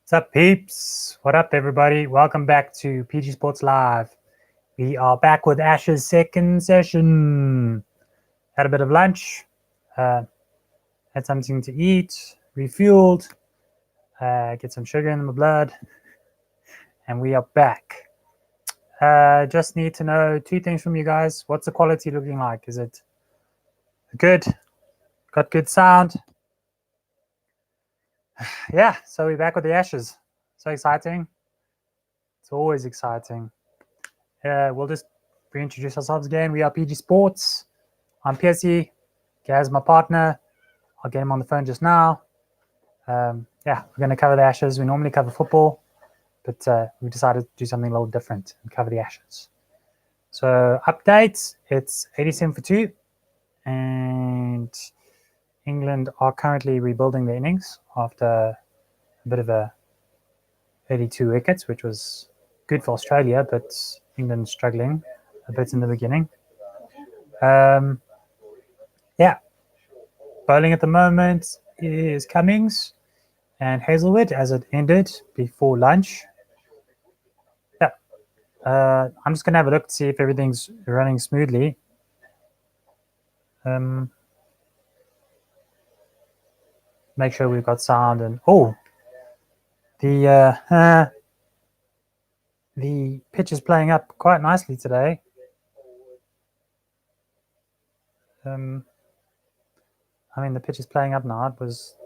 What's up, peeps? What up, everybody? Welcome back to PG Sports Live. We are back with Ash's second session. Had a bit of lunch, had something to eat, refueled, get some sugar in my blood, and we are back. Just need to know two things from you guys. What's the quality looking like? Is it good? Got good sound? Yeah, so we're back with the Ashes. So exciting. It's always exciting. We'll just reintroduce ourselves again. We are PG Sports. I'm Piercy. Gaz, my partner. I'll get him on the phone just now. Yeah, we're going to cover the Ashes. We normally cover football, but we decided to do something a little different and cover the Ashes. So, updates, it's 87 for 2, and England are currently rebuilding their innings after a bit of a 82 wickets, which was good for Australia, but England struggling a bit in the beginning. Yeah, bowling at the moment is Cummings and Hazelwood as it ended before lunch. Yeah, I'm just gonna have a look to see if everything's running smoothly. Make sure we've got sound and the pitch is playing up quite nicely today. I mean, the pitch is playing up now. It was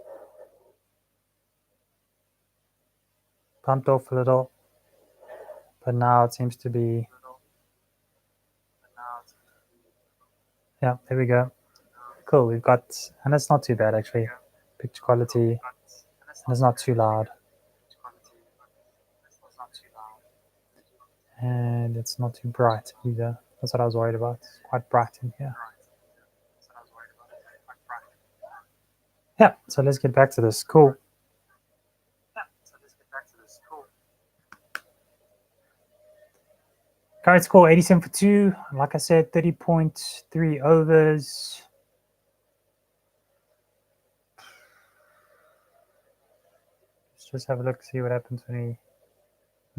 pumped off a little, but now it seems to be. Yeah, there we go. Cool. We've got, and it's not too bad actually. Picture quality, and it's not too loud. And it's not too bright either. That's what I was worried about. It's quite bright in here. Yeah, so let's get back to this. Cool. Current score 87 for 2. Like I said, 30.3 overs. Let's just have a look, see what happens when we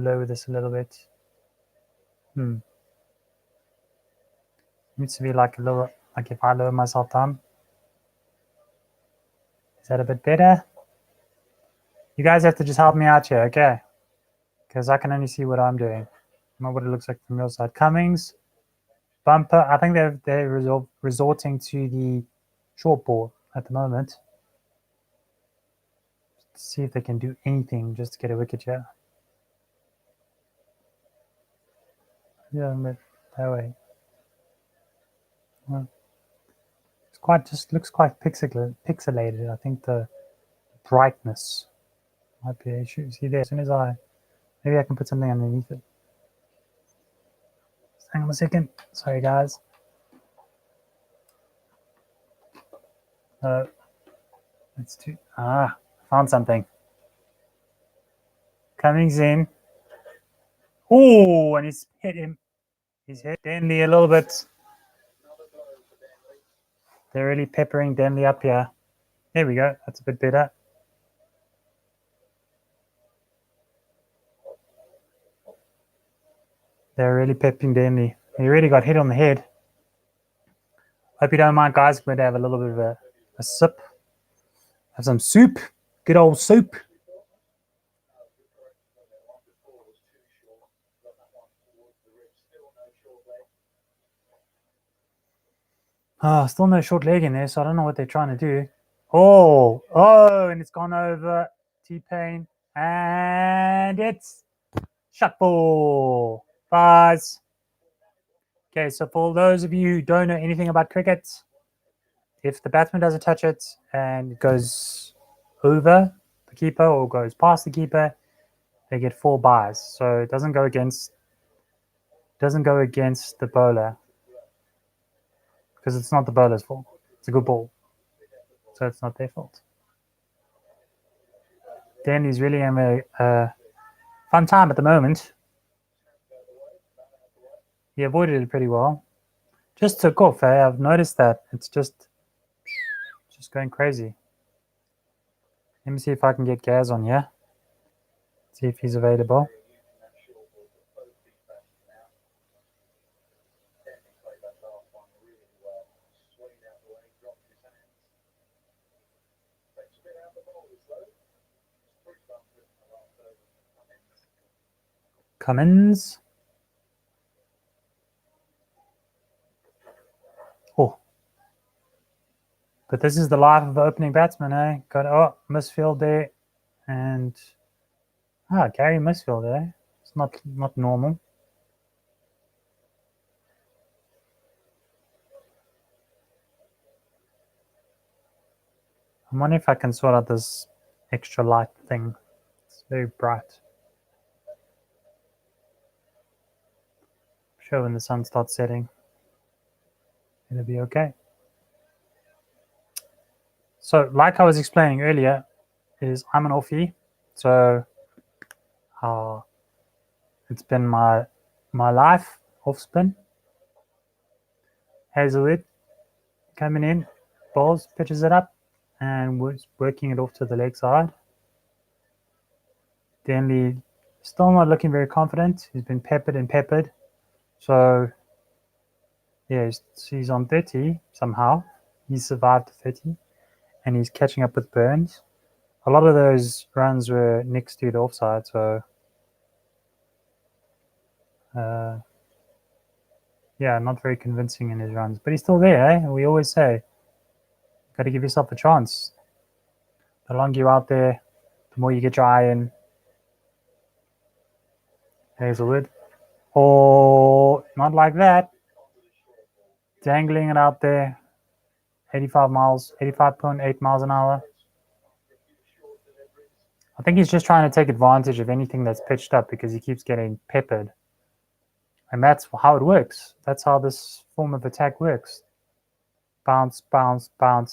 lower this a little bit. Needs to be like a little, like if I lower myself down. Is that a bit better? You guys have to just help me out here, okay? Because I can only see what I'm doing, not what it looks like from your side. Cummings, bumper. I think they're resorting to the short ball at the moment. Let's see if they can do anything just to get a wicket here. Yeah, but that way. Well, it's quite just looks quite pixelated. I think the brightness might be an issue. See there, as soon as maybe I can put something underneath it. Hang on a second. Sorry, guys. Let's do. Found something. Cummings in. Oh, and he's hit him. He's hit Denley a little bit. They're really peppering Denley up here. There we go. That's a bit better. They're really pepping Denley. He really got hit on the head. Hope you don't mind, guys. I'm going to have a little bit of a sip. Have some soup. Good old soup. Still no short leg in there, so I don't know what they're trying to do. Oh, and it's gone over T-Pain. And it's shut ball. Buzz. Okay, so for those of you who don't know anything about cricket, if the batsman doesn't touch it and it goes over the keeper or goes past the keeper, they get 4 byes. So it doesn't go against the bowler because it's not the bowler's fault. It's a good ball, so it's not their fault. Danny's really having a fun time at the moment. He avoided it pretty well. Just took off. I've noticed that it's just going crazy. Let me see if I can get Gaz on here. See if he's available. Cummins. Oh. But this is the life of the opening batsman, eh? Got misfield there. And Gary misfield there. It's not normal. I wonder if I can sort out this extra light thing. It's very bright. I'm sure when the sun starts setting, it'll be okay. So, like I was explaining earlier, I'm an offie. So, it's been my life off spin. Hazelwood coming in, bowls, pitches it up, and working it off to the leg side. Denley still not looking very confident. He's been peppered. So, yeah, he's on 30 somehow. He's survived 30, and he's catching up with Burns. A lot of those runs were next to the offside, so yeah, not very convincing in his runs. But he's still there, eh? We always say, got to give yourself a chance. The longer you're out there, the more you get your eye in. Hazelwood. Oh, not like that. Dangling it out there. 85.8 miles an hour. I think he's just trying to take advantage of anything that's pitched up because he keeps getting peppered. And that's how it works. That's how this form of attack works. Bounce,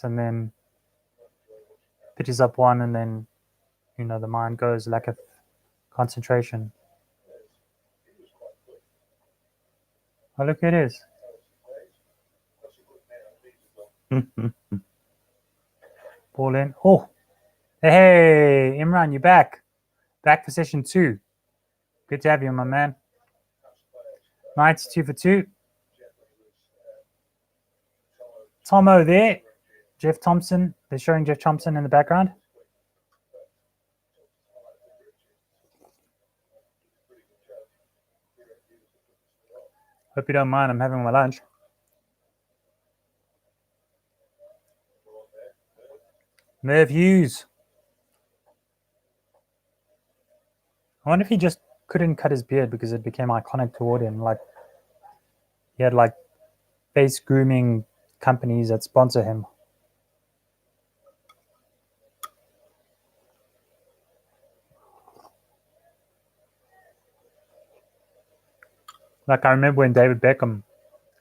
and then pitches up one, and then, the mind goes, lack of concentration. Oh, look, it is. Ball in. Oh, hey, Imran, you're back. Back for session 2. Good to have you, my man. 92 for 2. Tomo there. Jeff Thompson. They're showing Jeff Thompson in the background. Hope you don't mind. I'm having my lunch. Merv Hughes. I wonder if he just couldn't cut his beard because it became iconic toward him. Like, he had face grooming companies that sponsor him. Like, I remember when David Beckham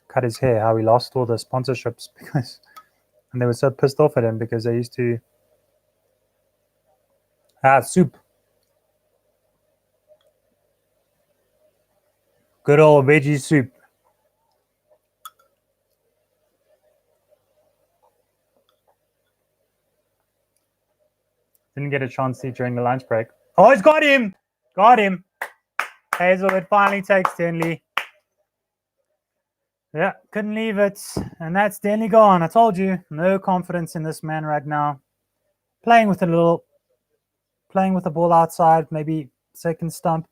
cut his hair, how he lost all the sponsorships and they were so pissed off at him because they used to soup. Good old veggie soup. Didn't get a chance to during the lunch break. Oh, he's got him! Got him! Hazelwood finally takes Denley. Yeah, couldn't leave it. And that's Denley gone. I told you, no confidence in this man right now. Playing with the ball outside, maybe second stump.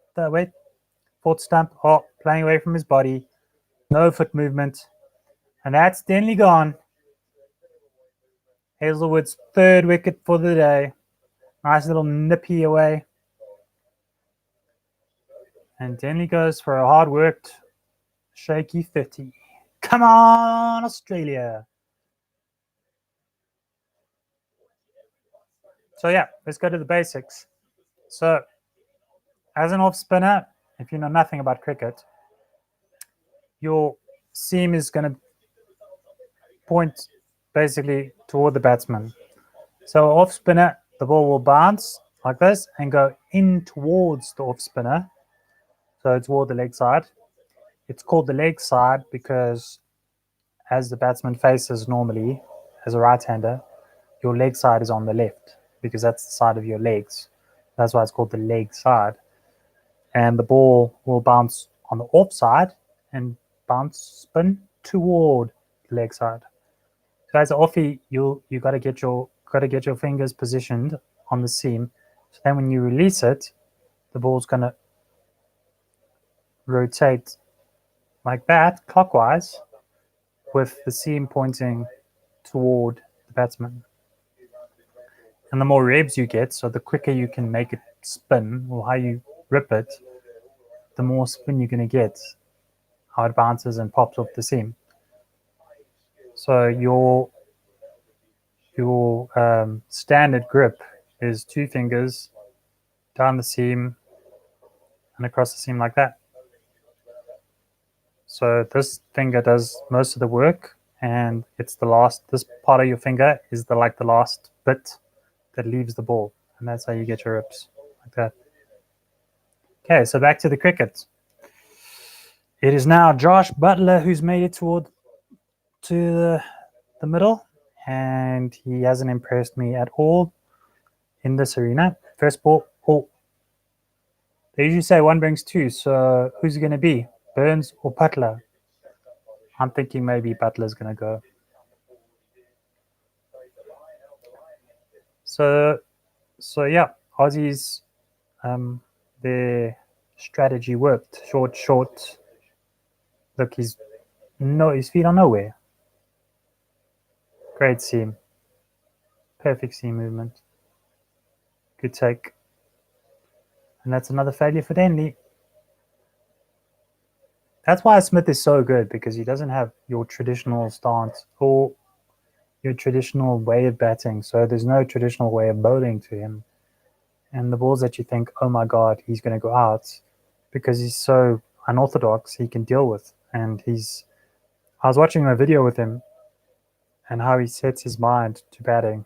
Fourth stump. Oh, playing away from his body. No foot movement. And that's Denley gone. Hazelwood's 3rd wicket for the day. Nice little nippy away. And Denley goes for a hard-worked, shaky 30. Come on, Australia. So, yeah, let's go to the basics. So, as an off-spinner, if you know nothing about cricket, your seam is going to point basically toward the batsman. So, off-spinner, the ball will bounce like this and go in towards the off-spinner. So, toward the leg side. It's called the leg side because as the batsman faces normally, as a right-hander, your leg side is on the left because that's the side of your legs. That's why it's called the leg side. and the ball will bounce on the off side and spin toward the leg side. So as an offie, you got to get your fingers positioned on the seam. So then when you release it, the ball's gonna rotate like that, clockwise, with the seam pointing toward the batsman. And the more revs you get, so the quicker you can make it spin, or how you rip it, the more spin you're going to get, how it bounces and pops off the seam. So your standard grip is 2 fingers down the seam and across the seam like that. So this finger does most of the work, and it's the last. This part of your finger is the last bit that leaves the ball, and that's how you get your rips like that. Okay, so back to the cricket. It is now Josh Butler who's made it to the middle, and he hasn't impressed me at all in this arena. First ball, they usually say 1 brings 2, so who's it going to be, Burns or Butler? I'm thinking maybe Butler's going to go. So yeah, Aussies, their strategy worked. Short. Look, his feet are nowhere. Great seam. Perfect seam movement. Good take. And that's another failure for Denley. That's why Smith is so good, because he doesn't have your traditional stance or your traditional way of batting. So there's no traditional way of bowling to him. And the balls that you think, oh my God, he's going to go out, because he's so unorthodox, he can deal with. And I was watching a video with him and how he sets his mind to batting.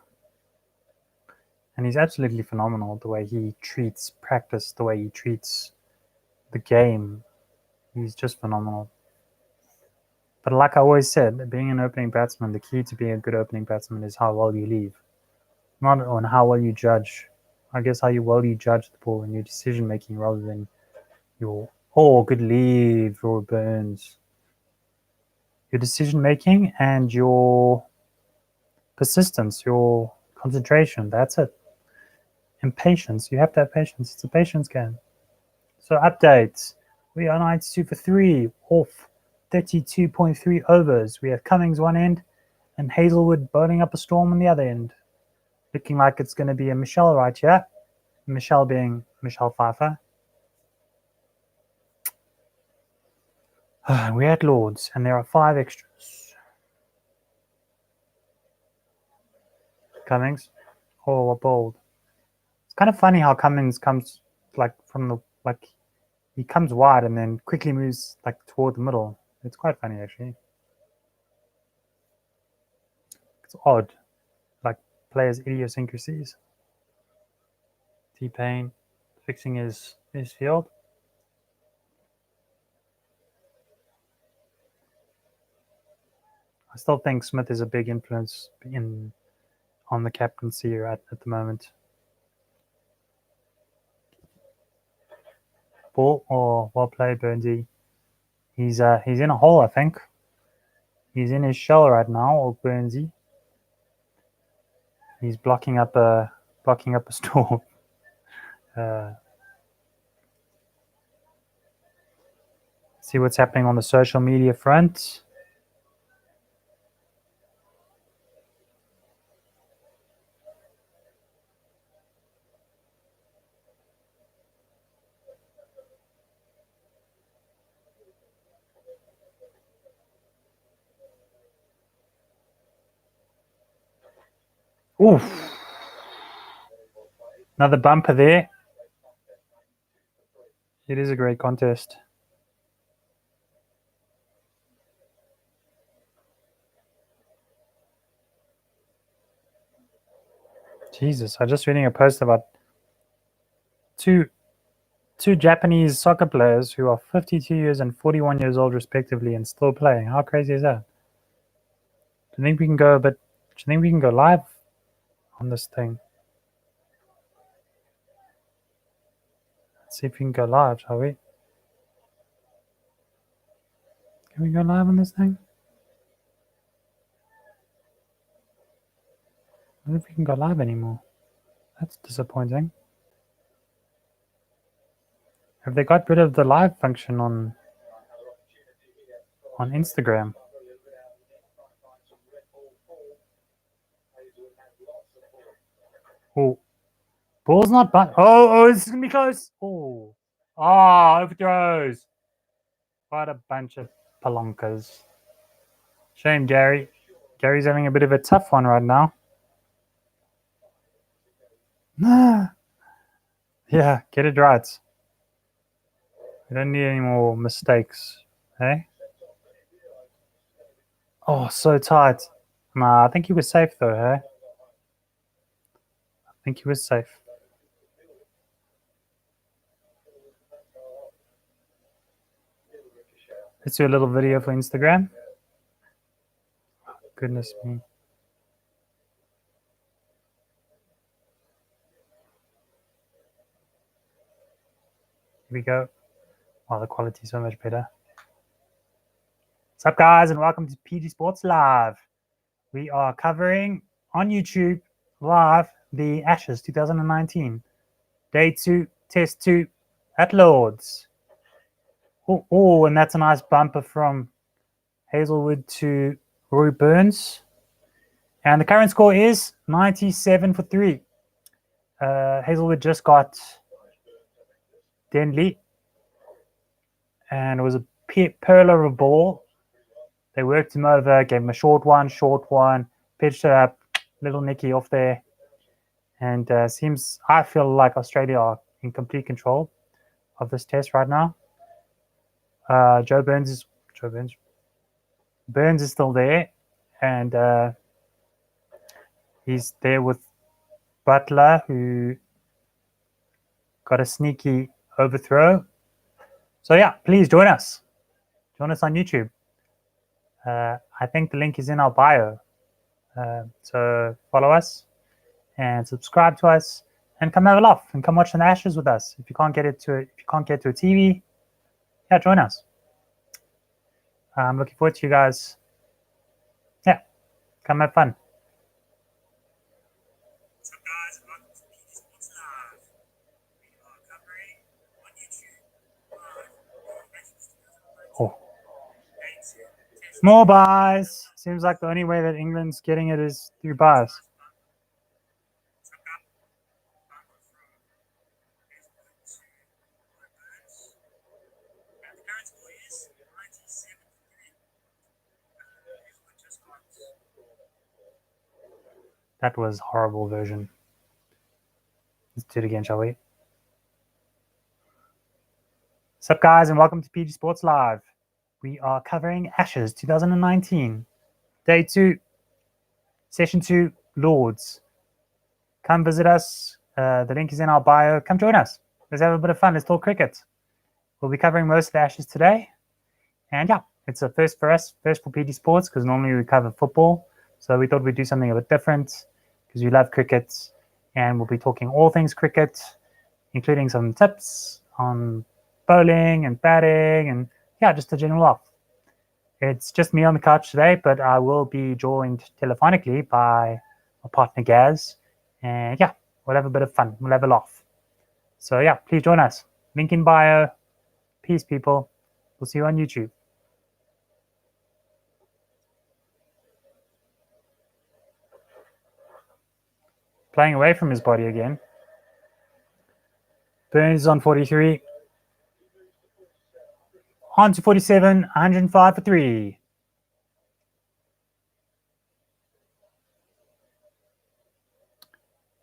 And he's absolutely phenomenal, the way he treats practice, the way he treats the game. He's just phenomenal. But like I always said, being an opening batsman, the key to being a good opening batsman is how well you leave, not on how well you judge. I guess how well you judge the ball and your decision making, rather than your good leave or Burns. Your decision making and your persistence, your concentration. That's it. And patience. You have to have patience. It's a patience game. So updates. We are 92 for 3 off 32.3 overs. We have Cummings one end and Hazelwood bowling up a storm on the other end. Looking like it's going to be a Michelle right here. Michelle being Michelle Pfeiffer. We're at Lords, and there are 5 extras. Cummings. Oh, bold. It's kind of funny how Cummings comes he comes wide and then quickly moves toward the middle. It's quite funny, actually. It's odd, like players' idiosyncrasies. T-Pain fixing his field. I still think Smith is a big influence on the captaincy at the moment. Ball, or well played, Burnsy. He's in a hole, I think. He's in his shell right now, or Burnsy. He's blocking up a storm. See what's happening on the social media front. Oof. Another bumper there. It is a great contest. Jesus, I just reading a post about two Japanese soccer players who are 52 years and 41 years old respectively and still playing. How crazy is that? Do you think we can go live on this thing? Let's see if we can go live, shall we? Can we go live on this thing? I don't know if we can go live anymore. That's disappointing. Have they got rid of the live function on Instagram? Oh, ball's not but oh, this is gonna be close. Oh, overthrows. What a bunch of palonkas. Shame, Gary. Gary's having a bit of a tough one right now. Yeah, get it right. We don't need any more mistakes, eh? Oh, so tight. Nah, I think he was safe though, eh? I think he was safe. Let's do a little video for Instagram. Goodness me. Here we go. Wow, the quality is so much better. What's up, guys, and welcome to PG Sports Live. We are covering on YouTube live the Ashes 2019. Day 2, Test 2 at Lords. Oh, and that's a nice bumper from Hazelwood to Rory Burns. And the current score is 97 for 3. Hazelwood just got Denley. And it was a pearl of a ball. They worked him over, gave him a short one, pitched it up, little Nicky off there. And I feel like Australia are in complete control of this test right now. Burns is still there, and he's there with Butler, who got a sneaky overthrow. So yeah, please join us. Join us on YouTube. I think the link is in our bio. So follow us and subscribe to us, and come have a laugh and come watch the Ashes with us. If you can't get to a TV, yeah, join us. I'm looking forward to you guys. Yeah, come have fun. What's up, guys? Welcome to PG Sports Live. We are covering on YouTube. Oh, more buys. Seems like the only way that England's getting it is through buys. That was a horrible version. Let's do it again, shall we? What's up, guys, and welcome to PG Sports Live. We are covering Ashes 2019. Day 2, Session 2, Lords. Come visit us. The link is in our bio. Come join us. Let's have a bit of fun. Let's talk cricket. We'll be covering most of the Ashes today. And yeah, it's a first for us, first for PG Sports, because normally we cover football. So we thought we'd do something a bit different, because we love cricket. And we'll be talking all things cricket, including some tips on bowling and batting, and yeah, just a general laugh. It's just me on the couch today, but I will be joined telephonically by my partner Gaz. And yeah, we'll have a bit of fun. We'll have a laugh. So yeah, please join us. Link in bio. Peace, people. We'll see you on YouTube. Playing away from his body again. Burns on 43. On to 47, 105 for 3.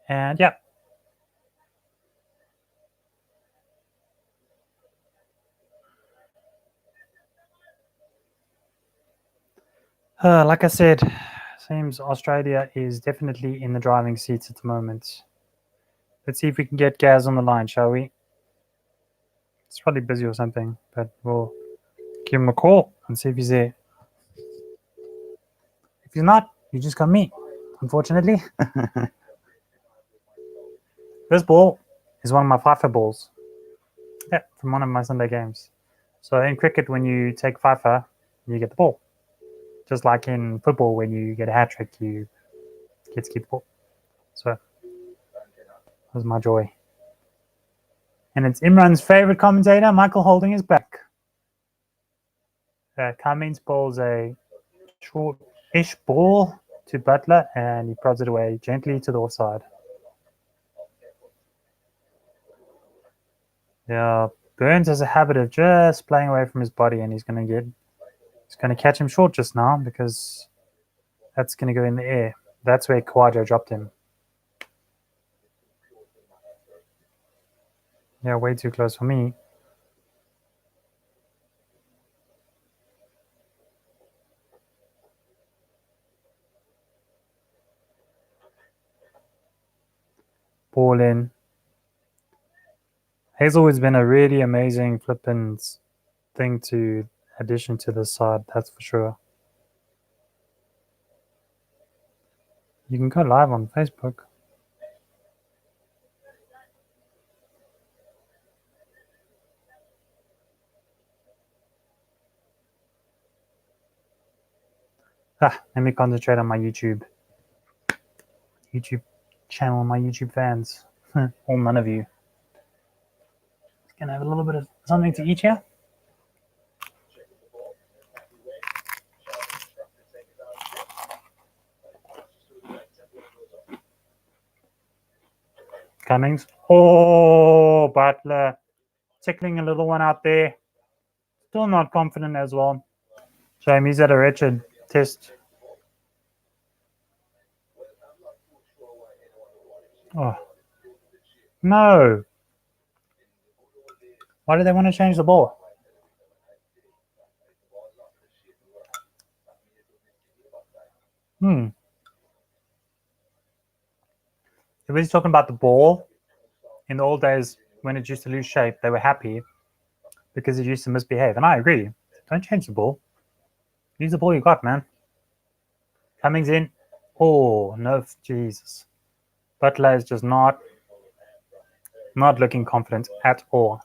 And yeah. Like I said, seems Australia is definitely in the driving seats at the moment. Let's see if we can get Gaz on the line, shall we? It's probably busy or something, but we'll give him a call and see if he's there. If he's not, you just got me, unfortunately. This ball is one of my FIFA balls. Yeah, from one of my Sunday games. So in cricket, when you take fifer, you get the ball. Just like in football, when you get a hat trick, you get to keep the ball. So that was my joy. And it's Imran's favorite commentator, Michael Holding, is back. Cummins bowls a short-ish ball to Butler, and he prods it away gently to the offside. Yeah, Burns has a habit of just playing away from his body, and he's going to catch him short just now because that's going to go in the air. That's where Khawaja dropped him. Yeah, way too close for me. Ball in. Hazelwood's been a really amazing flippins thing to addition to the side, that's for sure. You can go live on Facebook. Let me concentrate on my YouTube channel, my YouTube fans. All none of you. Gonna have a little bit of something to eat here. Cummings. Oh, Butler. Tickling a little one out there. Still not confident as well. Shame he's had a wretched test. Oh. No. Why do they want to change the ball? If he's talking about the ball, in the old days when it used to lose shape, they were happy because it used to misbehave. And I agree. Don't change the ball. Use the ball you got, man. Cummings in. Oh, no, Jesus. Butler is just not looking confident at all.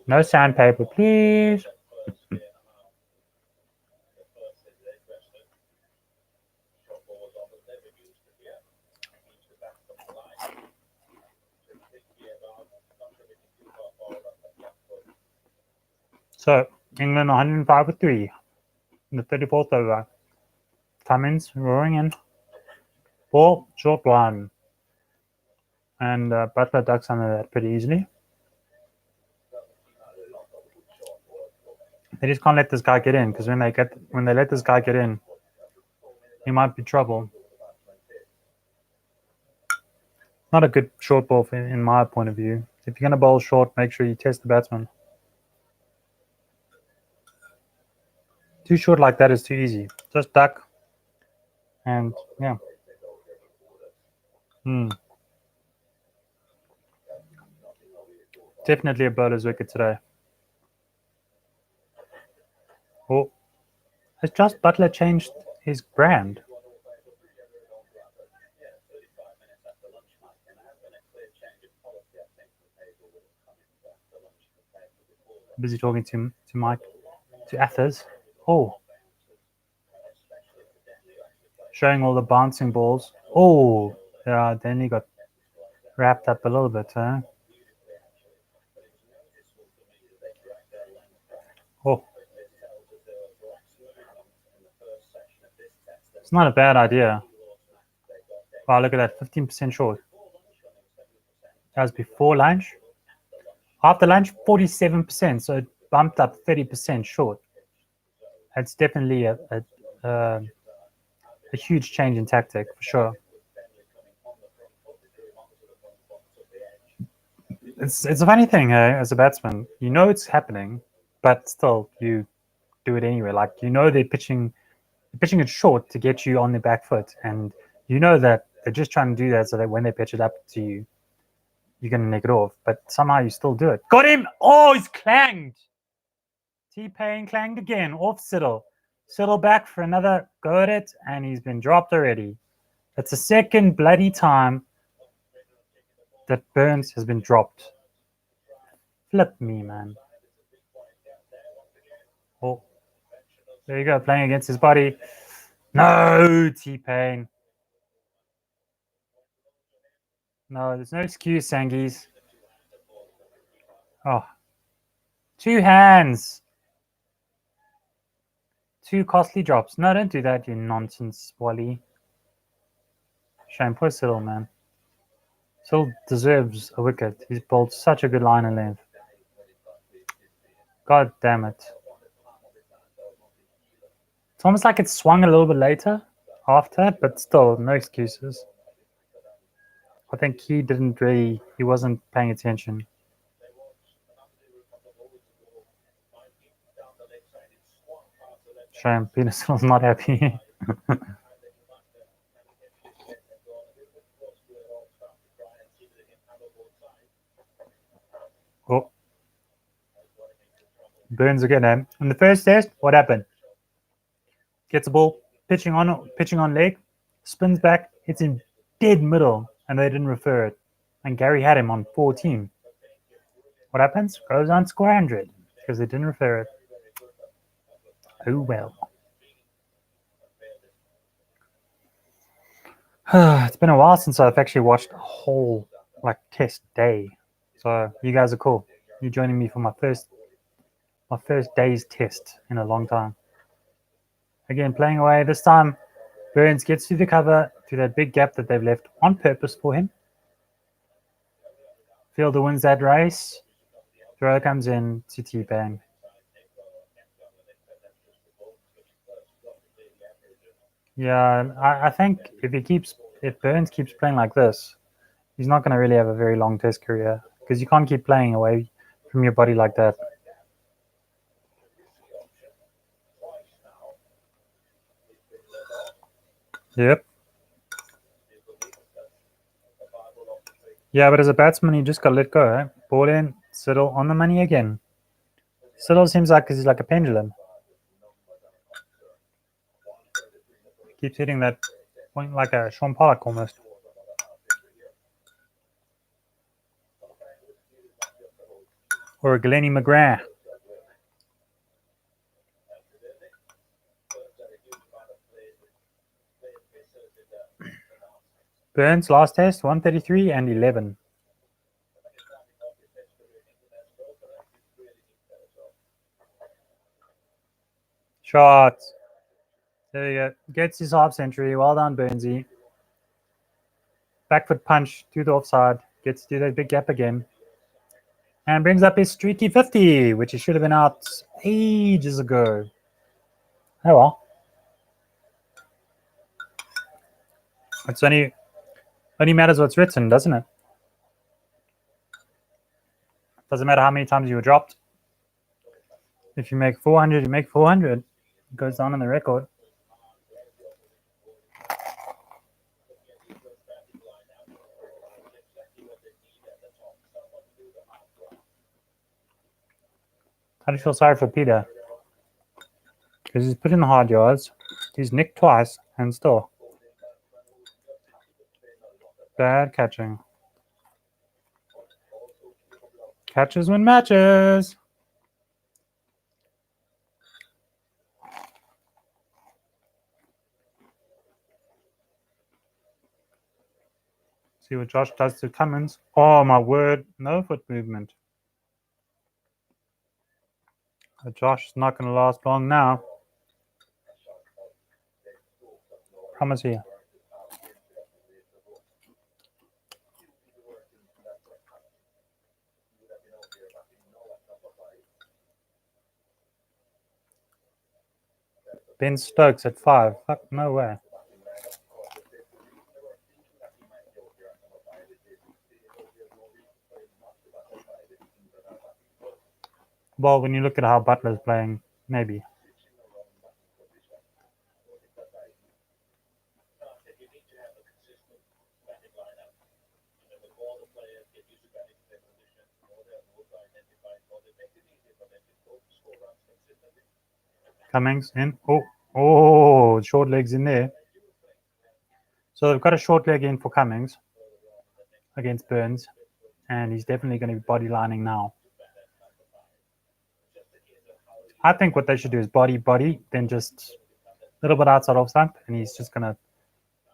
No sandpaper, please. So, England 105 for 3 in the 34th over. Cummins roaring in. Ball, short one. And Butler ducks under that pretty easily. They just can't let this guy get in because when they let this guy get in, he might be trouble. Not a good short ball in my point of view. If you're going to bowl short, make sure you test the batsman. Too short like that is too easy. Just duck. And yeah. Definitely a bowler's wicket today. Oh, has Josh Butler changed his brand? Busy talking to Mike, to Athers. Oh, showing all the bouncing balls. Oh, yeah, then he got wrapped up a little bit, huh? Oh, it's not a bad idea. Wow, look at that, 15% short. That was before lunch. After lunch, 47%, so it bumped up 30% short. That's definitely a huge change in tactic for sure. It's a funny thing, as a batsman, you know it's happening, but still you do it anyway. Like they're pitching it short to get you on the back foot, and you know that they're just trying to do that so that when they pitch it up to you, you're going to nick it off. But somehow you still do it. Got him! Oh, he's clanged. T-Pain clanged again off Siddle. Settle back for another go at it, and he's been dropped already. That's the second bloody time that Burns has been dropped. Flip me, man. Oh, there you go, playing against his body. No, T-Pain. No, there's no excuse, Sangees. Oh, 2 hands. 2 costly drops. No, don't do that, you nonsense, Wally. Shame, poor Siddle, man. Siddle deserves a wicket. He's bowled such a good line of length. God damn it. It's almost like it swung a little bit later after, but still, no excuses. I think he wasn't paying attention. Shame, Peter Siddle's not happy. Oh. Burns again, eh? In the first test, what happened? Gets the ball, pitching on leg, spins back, hits in dead middle, and they didn't refer it. And Gary had him on 14. What happens? Goes on score 100 because they didn't refer it. Oh well. It's been a while since I've actually watched a whole test day. So you guys are cool. You're joining me for my first day's test in a long time. Again, playing away. This time, Burns gets to the cover through that big gap that they've left on purpose for him. Fielder wins that race. Throw comes in to T-Pain. Yeah, I think if Burns keeps playing like this, he's not going to really have a very long test career because you can't keep playing away from your body like that. Yep. Yeah, but as a batsman, you just got to let go. Eh? Ball in, Siddle on the money again. Siddle seems like he's like a pendulum. Keeps hitting that point like a Sean Pollock almost. Or a Glennie McGrath. Burns last test 133 and 11. Shot. There you go. Gets his half century. Well done, Burnsy. Back foot punch to the offside. Gets to that big gap again. And brings up his streaky 50, which he should have been out ages ago. Oh well. It's only matters what's written, doesn't it? Doesn't matter how many times you were dropped. If you make 400, you make 400. It goes down on the record. I just feel sorry for Peter. Because he's put in the hard yards. He's nicked twice and still. Bad catching. Catches win matches. See what Josh does to Cummins. Oh my word, no foot movement. Josh is not going to last long now. Promise you. Ben Stokes at 5. Fuck, no way. Well, when you look at how Butler's playing, maybe. Cummings in. Oh, Oh, short legs in there. So they've got a short leg in for Cummings against Burns, and he's definitely going to be body lining now. I think what they should do is body, then just a little bit outside off stump, and he's just going to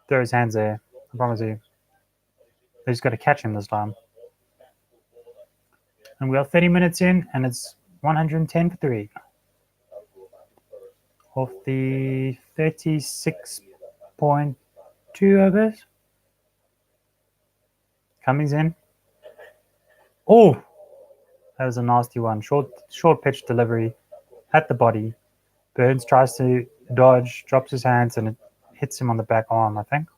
throw his hands there. I promise you. They just got to catch him this time. And we are 30 minutes in, and it's 110 for 3. Off the 36.2 overs. Cummings in. Oh, that was a nasty one. Short pitch delivery at the body. Burns tries to dodge, drops his hands, and it hits him on the back arm, I think.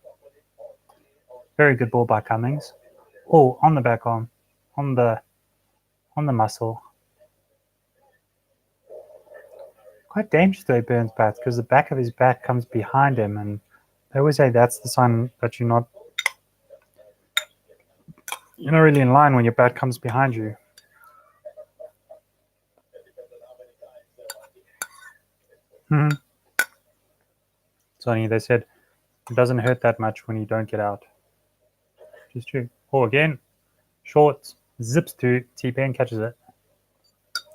Very good ball by Cummings. Oh, on the back arm, on the muscle. Quite dangerous the way Burns bats, because the back of his bat comes behind him, and they always say that's the sign that you're not really in line when your bat comes behind you. So they said it doesn't hurt that much when you don't get out. Which is true. Oh, again, short, zips through, T-Pain catches it.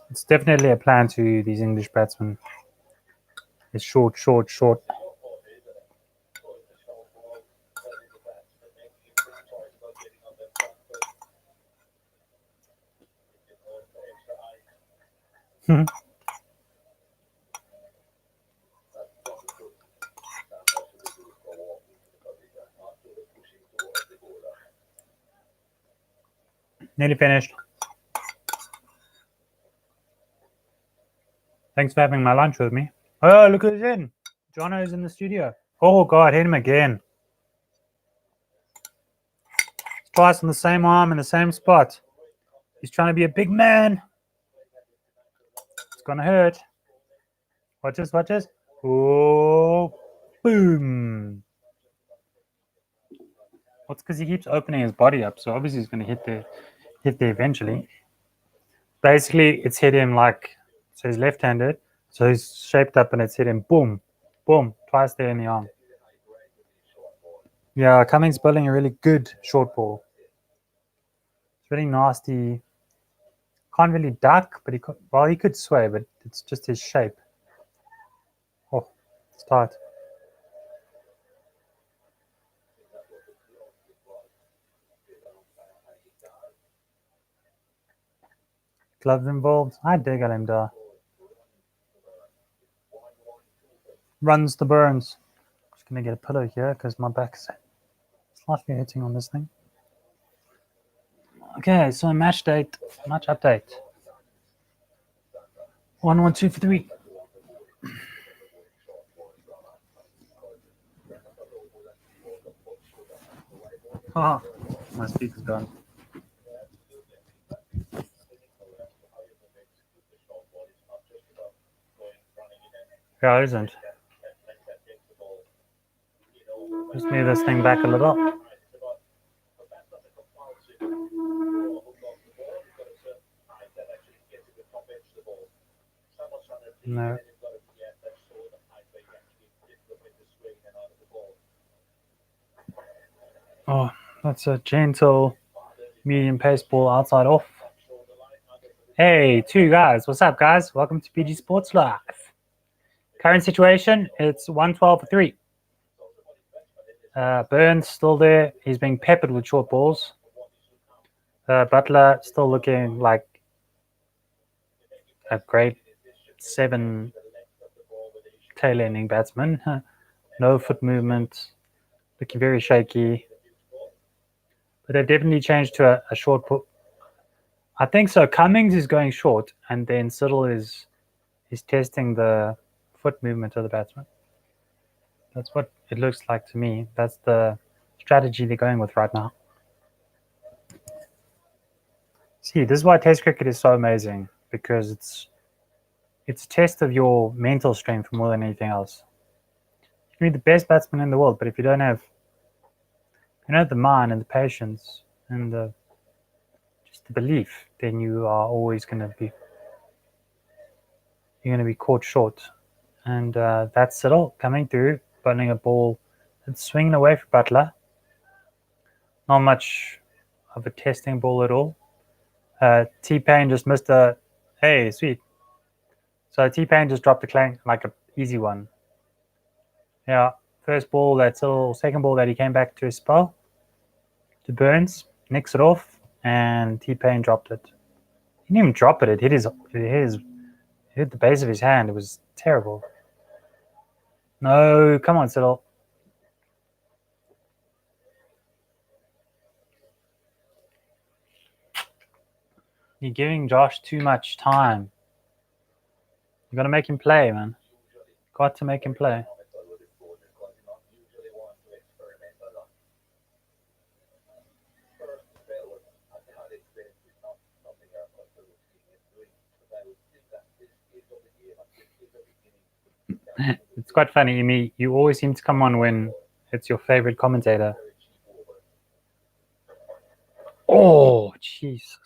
It's definitely a plan to these English batsmen. It's short. Nearly finished. Thanks for having my lunch with me. Oh, look who's in. Jono's in the studio. Oh, God, hit him again. Twice on the same arm in the same spot. He's trying to be a big man. It's going to hurt. Watch this. Oh, boom. Well, it's because he keeps opening his body up, so obviously he's going to hit there eventually. Basically, it's hit him so he's left-handed, so he's shaped up and it's hit him, boom, twice there in the arm. Yeah, Cummings bowling a really good short ball. It's really nasty. Can't really duck, but he could sway, but it's just his shape. Oh, it's tight. Gloves involved. I dig at him, da. Runs the Burns. Just gonna get a pillow here because my back's slightly hitting on this thing. Okay, so match update. 1-1-2 for 3. Oh, my speaker's gone. Yeah, it isn't. Just move this thing back a little. No. Oh, that's a gentle medium pace ball outside off. Hey, 2 guys. What's up, guys? Welcome to PG Sports Live. Current situation, it's 112 for 3. Burns still there. He's being peppered with short balls. Butler still looking like a grade 7 tail ending batsman. No foot movement, looking very shaky. But they've definitely changed to a short put. I think so. Cummings is going short, and then Siddle is testing the foot movement of the batsman. That's what it looks like to me. That's the strategy they're going with right now. See, this is why Test cricket is so amazing, because it's a test of your mental strength more than anything else. You can be the best batsman in the world, but if you don't have the mind and the patience and just the belief, then you are always going to be caught short. And that's Siddle coming through, buttoning a ball. It's swinging away for Butler. Not much of a testing ball at all. T-Pain just missed a... Hey, sweet. So T-Pain just dropped a clank, like an easy one. Yeah, first ball, that's Siddle. Second ball that he came back to his spell. To Burns, nicks it off, and T-Pain dropped it. He didn't even drop it. It hit the base of his hand. It was terrible. No, come on, Siddle. You're giving Josh too much time. You got to make him play, man. Got to make him play. It's quite funny, Imi. You always seem to come on when it's your favorite commentator. Oh, Jesus.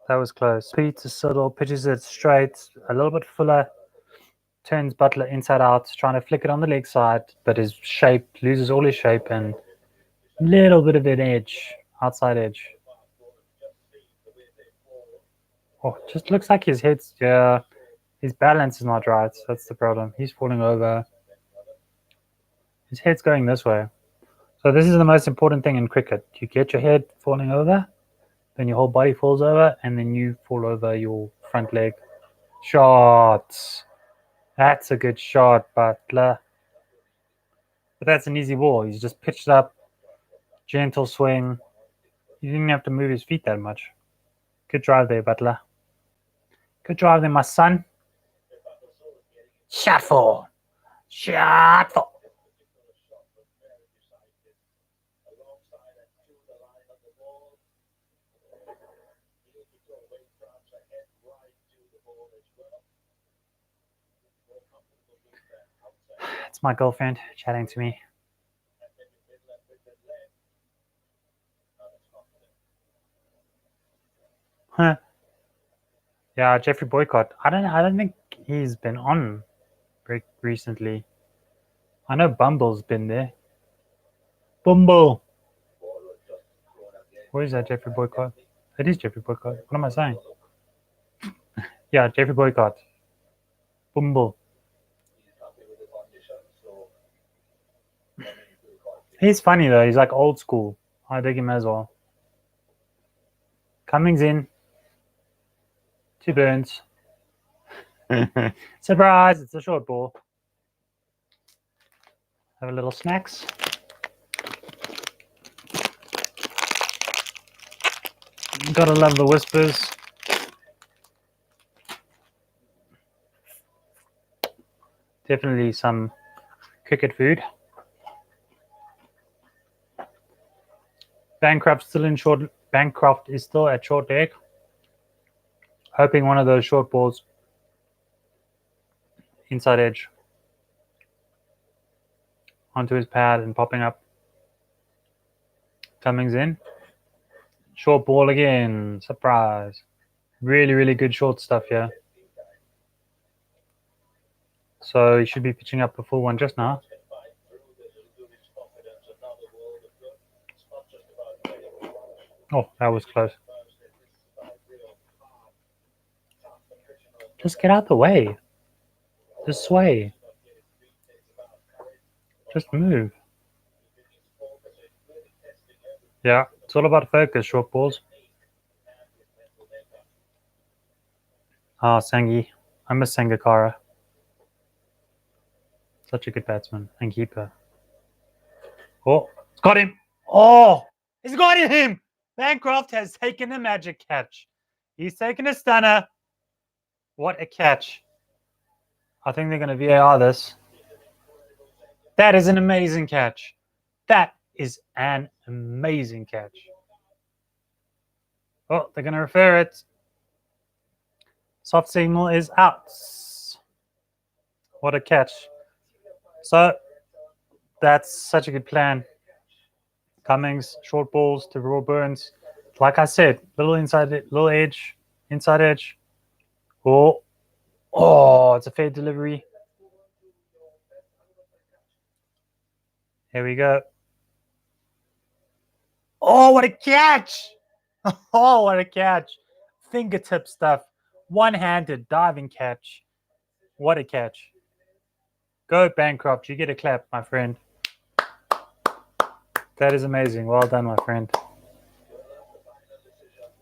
That was close. Peter Siddle pitches it straight, a little bit fuller, turns Butler inside out, trying to flick it on the leg side, but his shape loses all his shape and a little bit of an edge, outside edge. Oh, just looks like his head's, yeah, his balance is not right. That's the problem. He's falling over. His head's going this way. So this is the most important thing in cricket. You get your head falling over, then your whole body falls over, and then you fall over your front leg. Shot. That's a good shot, Butler. But that's an easy ball. He's just pitched up, gentle swing. He didn't have to move his feet that much. Good drive there, Butler. Good drive there, my son. Shot for. Shot for. It's my girlfriend chatting to me. Huh. Yeah, Jeffrey Boycott. I don't think he's been on recently. I know Bumble's been there. Bumble. Where is that Jeffrey Boycott? It is Jeffrey Boycott. What am I saying? Yeah, Jeffrey Boycott. Bumble. He's funny though. He's like old school. I dig him as well. Cummings in. 2 Burns. Surprise! It's a short ball. Have a little snacks. Gotta love the whispers. Definitely some cricket food. Bancroft still in short. Bancroft is still at short leg. Hoping one of those short balls inside edge onto his pad and popping up. Cummings in. Short ball again. Surprise. Really, really good short stuff here. So he should be pitching up a full one just now. Oh, that was close. Just get out the way. Just sway. Just move. Yeah, it's all about focus, short balls. Ah, Sangi. I miss Sangakkara. Such a good batsman and keeper. Oh, it's got him. Oh, he's got him. Bancroft has taken a magic catch. He's taken a stunner. What a catch. I think they're going to VAR this. That is an amazing catch. That is an amazing catch. Oh, they're going to refer it. Soft signal is out. What a catch. So that's such a good plan. Cummings, short balls to Raw Burns. Like I said, little inside, little edge, inside edge. Oh, Oh, it's a fair delivery. Here we go. Oh, what a catch! Oh, what a catch! Fingertip stuff. One-handed diving catch. What a catch. Go Bancroft. You get a clap, my friend. That is amazing. Well done, my friend.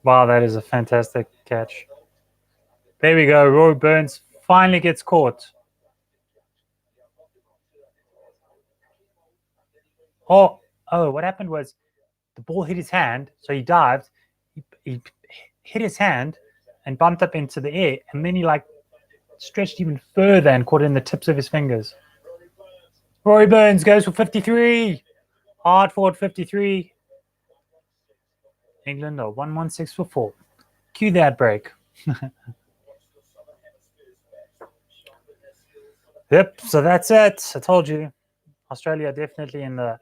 Wow, that is a fantastic catch. There we go. Rory Burns finally gets caught. Oh, what happened was the ball hit his hand, so he dived. He hit his hand and bumped up into the air, and then he like stretched even further and caught it in the tips of his fingers. Rory Burns goes for 53. Hard fought 53. England are 116 for 4. Cue that break. Yep, so that's it. I told you. Australia definitely in the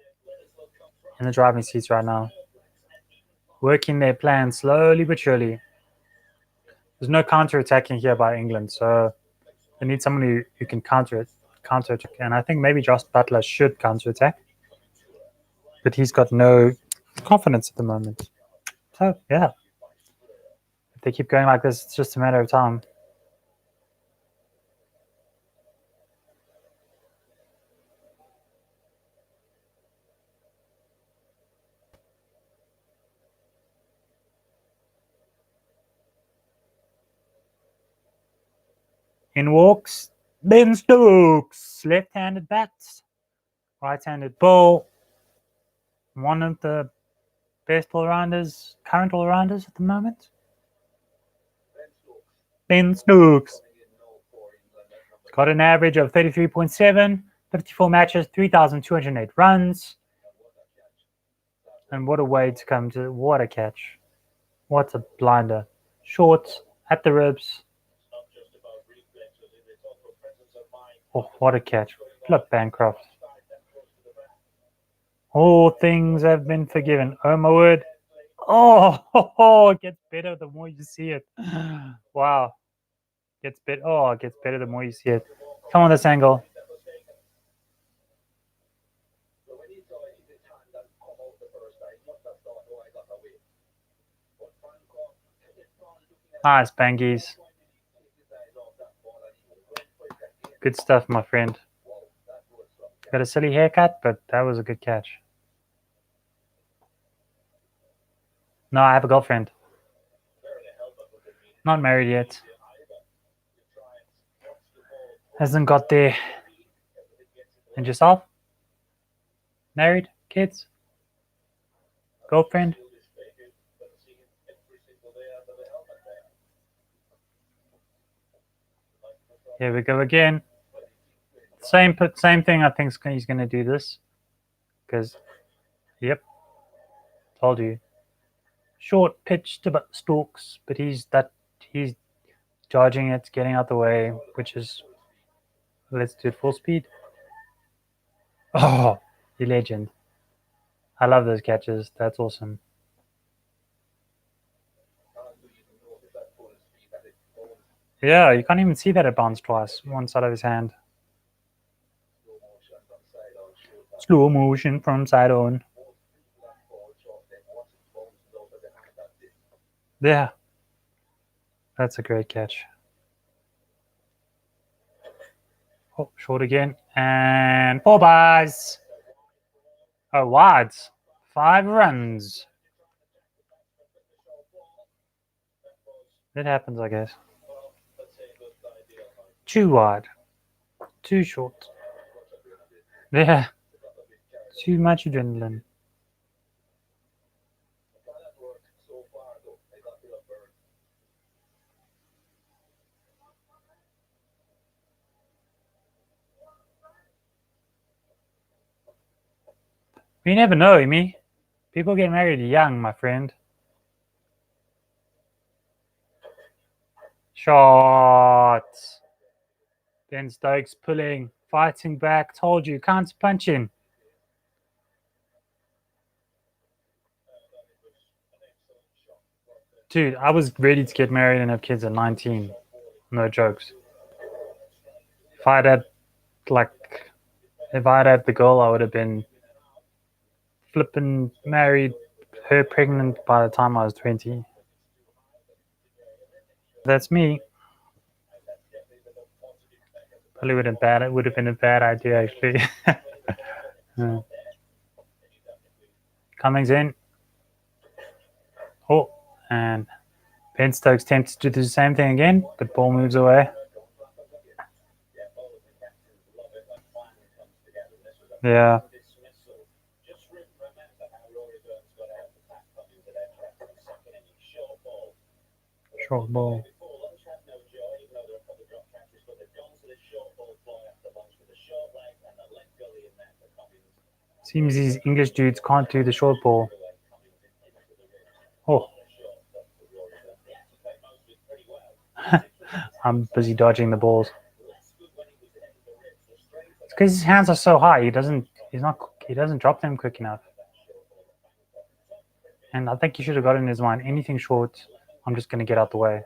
driving seats right now. Working their plan slowly but surely. There's no counter-attacking here by England, so they need someone who can counter attack. And I think maybe Josh Butler should counter attack, but he's got no confidence at the moment. So yeah, if they keep going like this, it's just a matter of time. In walks Ben Stokes, left-handed bat, right-handed ball. One of the best all-rounders, current all-rounders at the moment. Ben Stokes got an average of 33.7, 54 matches, 3,208 runs. And what a way to come to, what a catch. What a blinder. Short, at the ribs. Oh, what a catch. Flip Bancroft. All things have been forgiven. Oh, my word. Oh, it gets better the more you see it. Wow. Gets better. Oh, it gets better the more you see it. Come on, this angle. Nice, Bangies. Good stuff, my friend. Got a silly haircut, but that was a good catch. No, I have a girlfriend. Not married yet. Hasn't got there. And yourself? Married? Kids? Girlfriend? Here we go again. Same thing. I think he's going to do this. Because, yep, told you. Short pitch to Stokes, but he's dodging it, getting out the way, which is, let's do it full speed. Oh, you legend. I love those catches. That's awesome. Yeah, you can't even see that it bounced twice. One side of his hand. Slow motion from side on. Yeah. That's a great catch. Oh, short again. And 4 byes. Oh, wides. 5 runs. It happens, I guess. Too wide. Too short. Yeah. Too much adrenaline. You never know, Amy. People get married young, my friend. Shot. Ben Stokes pulling, fighting back. Told you, can't punch in. Dude, I was ready to get married and have kids at 19. No jokes. If I'd had the girl, I would have been flipping married, her pregnant by the time I was 20. That's me. Probably would have been a bad idea actually. Yeah. Cummings in. Oh, and Ben Stokes tempted to do the same thing again, but ball moves away. Yeah. Short ball. Seems these English dudes can't do the short ball. Oh. I'm busy dodging the balls. It's because his hands are so high. He doesn't drop them quick enough. And I think he should have got in his mind, anything short, I'm just going to get out the way.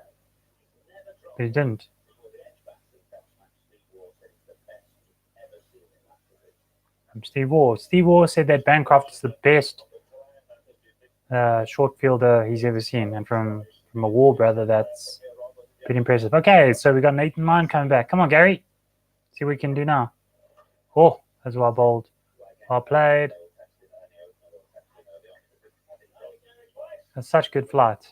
But he didn't. Steve Waugh. Steve Waugh said that Bancroft is the best short fielder he's ever seen. And from a Waugh brother, that's pretty impressive. Okay, so we got Nathan Lyon coming back. Come on, Gary. See what we can do now. Oh, that's well bowled. Well played. That's such good flight.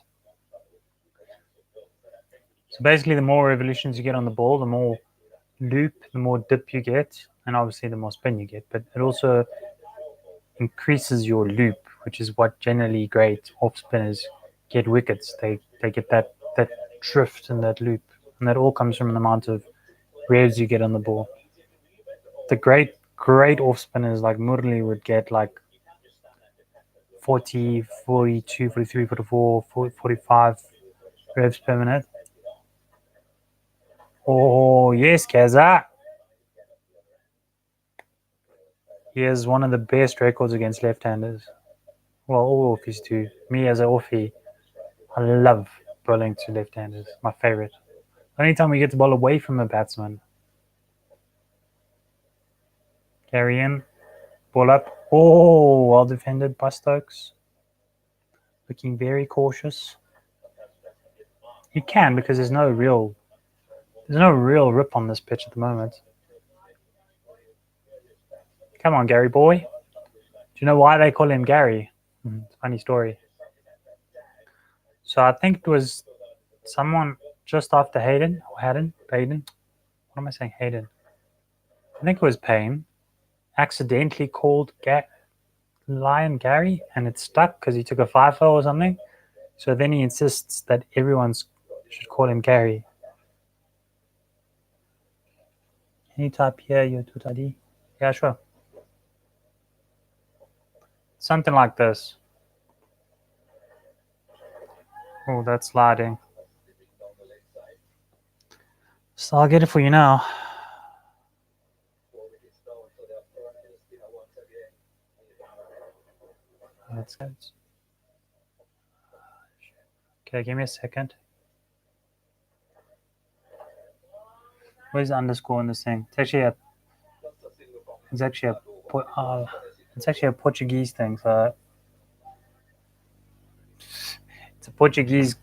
So basically, the more revolutions you get on the ball, the more loop, the more dip you get, and obviously the more spin you get. But it also increases your loop, which is what generally great off spinners get wickets. They get that drift and that loop, and that all comes from the amount of revs you get on the ball. The great off spinners like Murli would get like 40, 42, 43, 44, 45 revs per minute. Oh, yes, Kaza. He has one of the best records against left-handers. Well, all offies do. Me as an offie, I love bowling to left-handers. My favorite. Anytime we get the ball away from a batsman. Carry in. Ball up. Oh, well defended by Stokes. Looking very cautious. He can because there's no real rip on this pitch at the moment. Come on, Gary boy. Do you know why they call him Gary? Funny story. So I think it was someone just after Baden. What am I saying? Hayden. I think it was Payne. Accidentally called Lion Gary, and it stuck because he took a FIFO or something. So then he insists that everyone should call him Gary. Can you type here your Tutadi? Yeah, sure. Something like this. Oh, that's sliding. So I'll get it for you now. That's good. Okay, give me a second. Where's the underscore in this thing? It's actually a Portuguese thing. So it's a Portuguese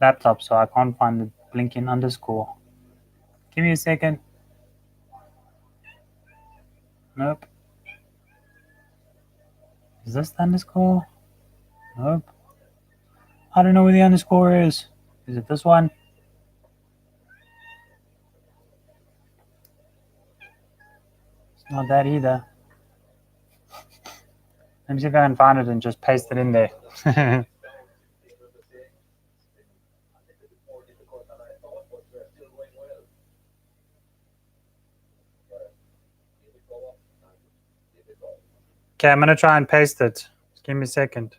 laptop, so I can't find the blinking underscore. Give me a second. Nope. Is this the underscore? Nope. I don't know where the underscore is. Is it this one? It's not that either. Let me see if I can find it and just paste it in there. Okay, I'm going to try and paste it. Just give me a second.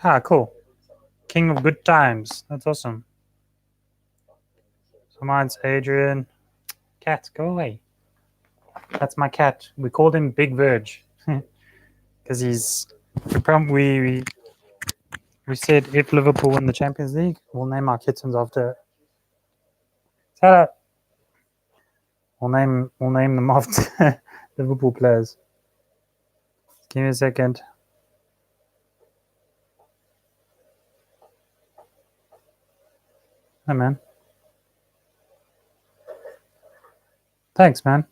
Ah, cool. King of good times. That's awesome. So mine's Adrian. Cat, go away. That's my cat. We called him Big Verge. because we said if Liverpool win the Champions League, we'll name our kittens after. We'll name them after Liverpool players. Give me a second. Hey man. Thanks, man.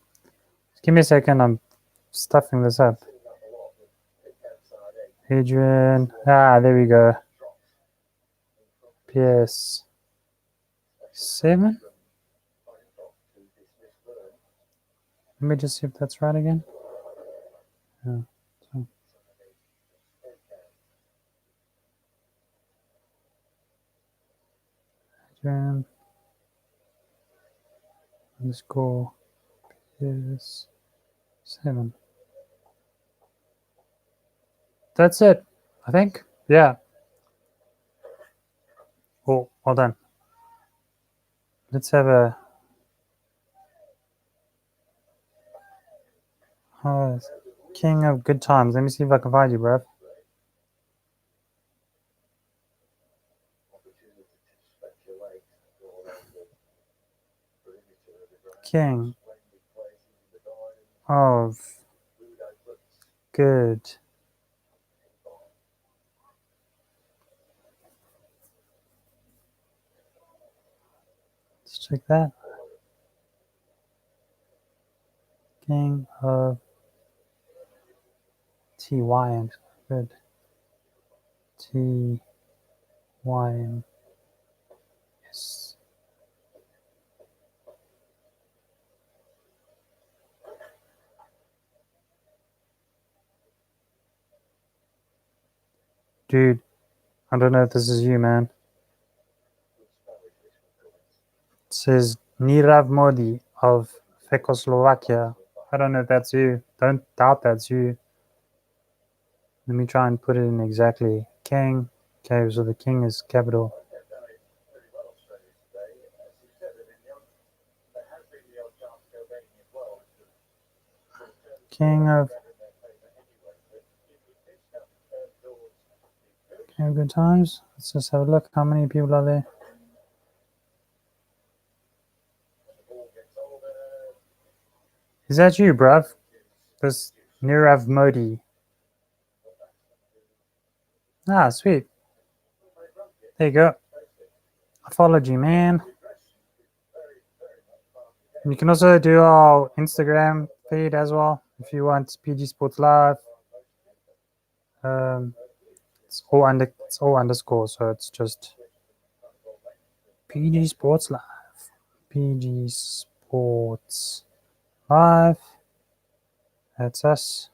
Just give me a second. I'm stuffing this up. Adrian. There we go. PS7. Let me just see if that's right again. Yeah. So. Adrian underscore PS7. That's it, I think. Yeah. Oh, hold on. Let's have a King of Good Times. Let me see if I can find you, bruv. King of Good. Let's check that. King of TYM. Good. TYM. Yes. Dude, I don't know if this is you, man. It says Nirav Modi of Czechoslovakia. I don't know if that's you. Don't doubt that's you. Let me try and put it in exactly. King. Okay, so the king is capital. King of Good Times. Let's just have a look. How many people are there? Is that you, bruv? This Nirav Modi. Ah, sweet. There you go. I followed you, man. And you can also do our Instagram feed as well if you want PG Sports Live. It's all underscore, so it's just PG Sports Live. PG Sports Live. That's us.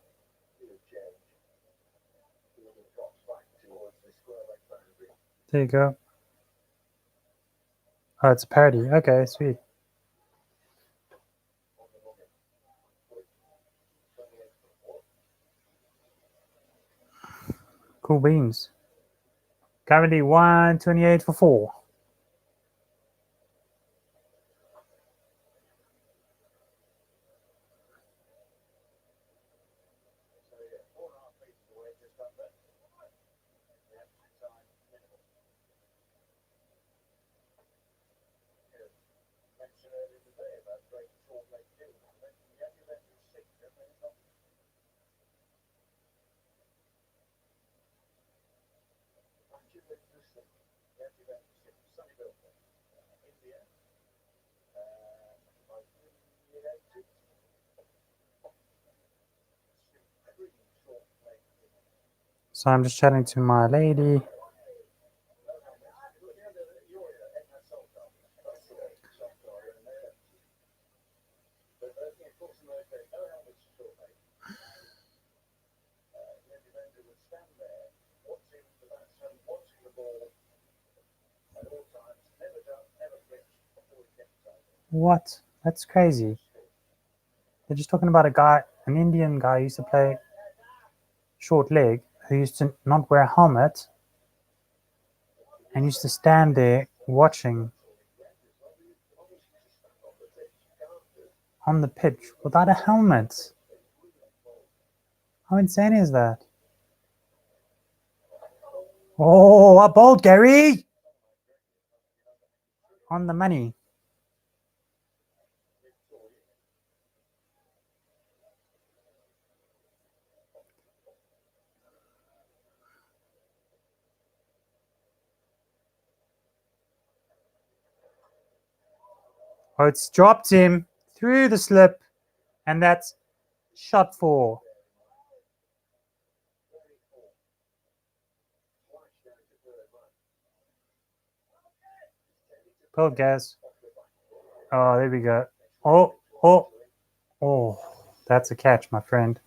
There you go. Oh, it's a parody. Okay, sweet. Cool beans. Currently 128 for 4. So I'm just chatting to my lady. What? That's crazy. They're just talking about a guy, an Indian guy who used to play short leg, who used to not wear a helmet and used to stand there watching on the pitch without a helmet. How insane is that? Oh, up bold, Gary. On the money. Oh, it's dropped him through the slip, and that's shot 4. Bold, Gaz. Oh, there we go. Oh, that's a catch, my friend.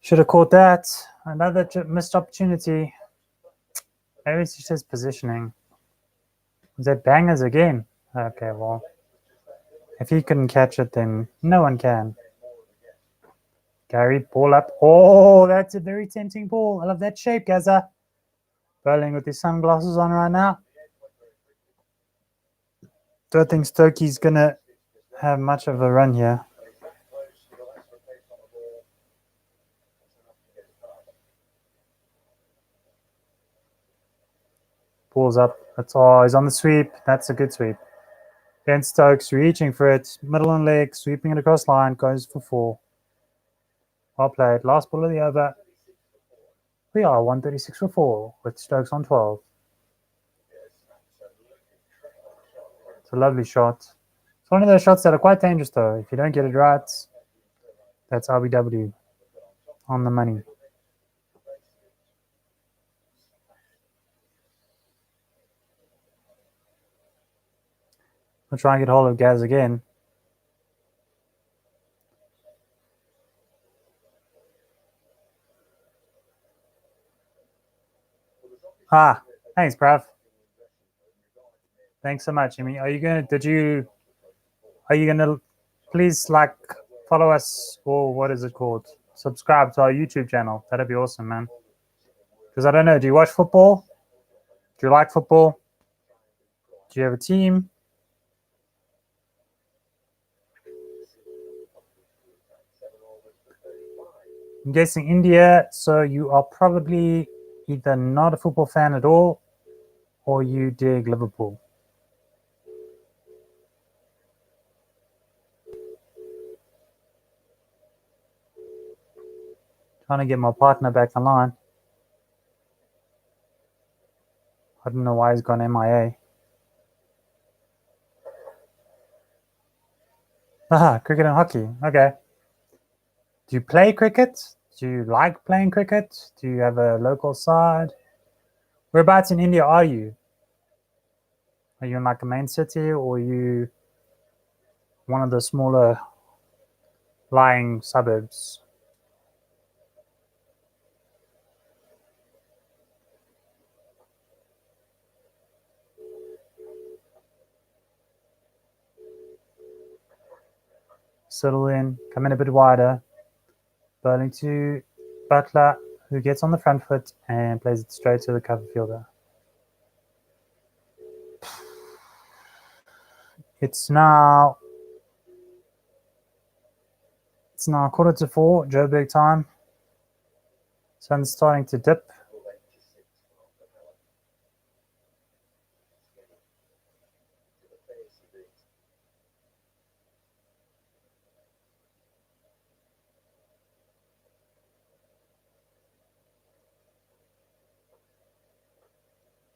Should have caught that. Another missed opportunity. Maybe it's just positioning. Was that bangers again? Okay, well, if he couldn't catch it, then no one can. Gary, ball up. Oh, that's a very tempting ball. I love that shape, Gaza. Bowling with his sunglasses on right now. Don't think Stokey's going to have much of a run here. Ball's up. That's all. He's on the sweep. That's a good sweep. Ben Stokes reaching for it. Middle on leg, sweeping it across line. Goes for 4. Well played. Last ball of the over. We are 136 for 4 with Stokes on 12. It's a lovely shot. It's one of those shots that are quite dangerous, though. If you don't get it right, that's RBW on the money. We'll try and get hold of Gaz again. Ah, thanks, bruv. Thanks so much. I mean, are you gonna please follow us, or what is it called? Subscribe to our YouTube channel. That'd be awesome, man. Because I don't know, do you watch football? Do you like football? Do you have a team? I'm guessing India, so you are probably either not a football fan at all, or you dig Liverpool. Trying to get my partner back online. I don't know why he's gone MIA. Aha, cricket and hockey. Okay. Do you play cricket? Do you like playing cricket? Do you have a local side? Whereabouts in India are you? Are you in like a main city, or are you one of the smaller lying suburbs? Settle in, come in a bit wider. Bowling to Butler, who gets on the front foot and plays it straight to the cover fielder. It's now 4:15, Joburg time. Sun's starting to dip.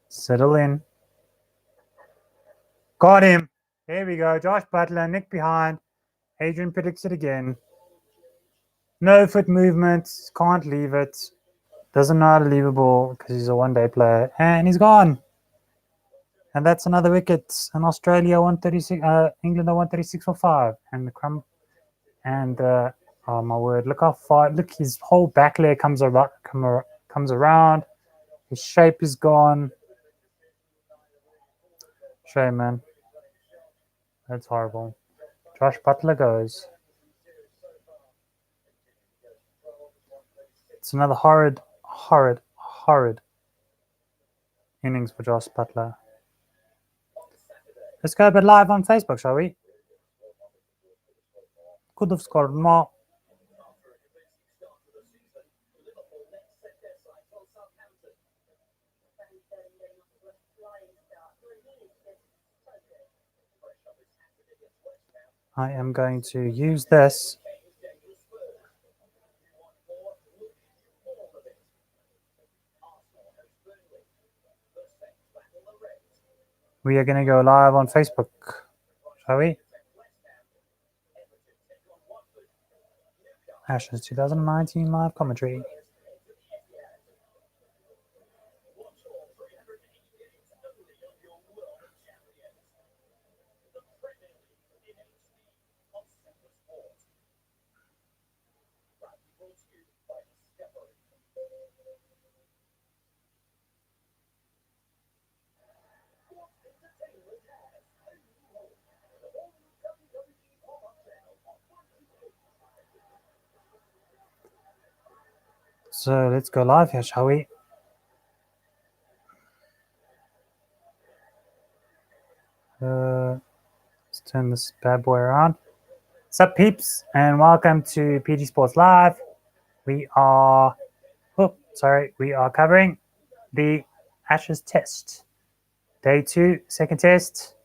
Settle in. Got him. There we go. Josh Butler, nick behind. Adrian predicts it again. No foot movement. Can't leave it. Doesn't know how to leave a ball because he's a one-day player. And he's gone. And that's another wicket. And Australia 136. England are 136 for 5. And the crumb. And oh my word! Look how far. Look, his whole back leg comes around. His shape is gone. Shame, man. That's horrible. Josh Butler goes. It's another horrid innings for Josh Butler. Let's go a bit live on Facebook, shall we? Could have scored more. going to use this. We are going to go live on Facebook, shall we? Ashes 2019 live commentary. So let's go live here, shall we? Let's turn this bad boy around. Sup, peeps, and welcome to PG Sports Live. We are covering the Ashes test, day 2, second test,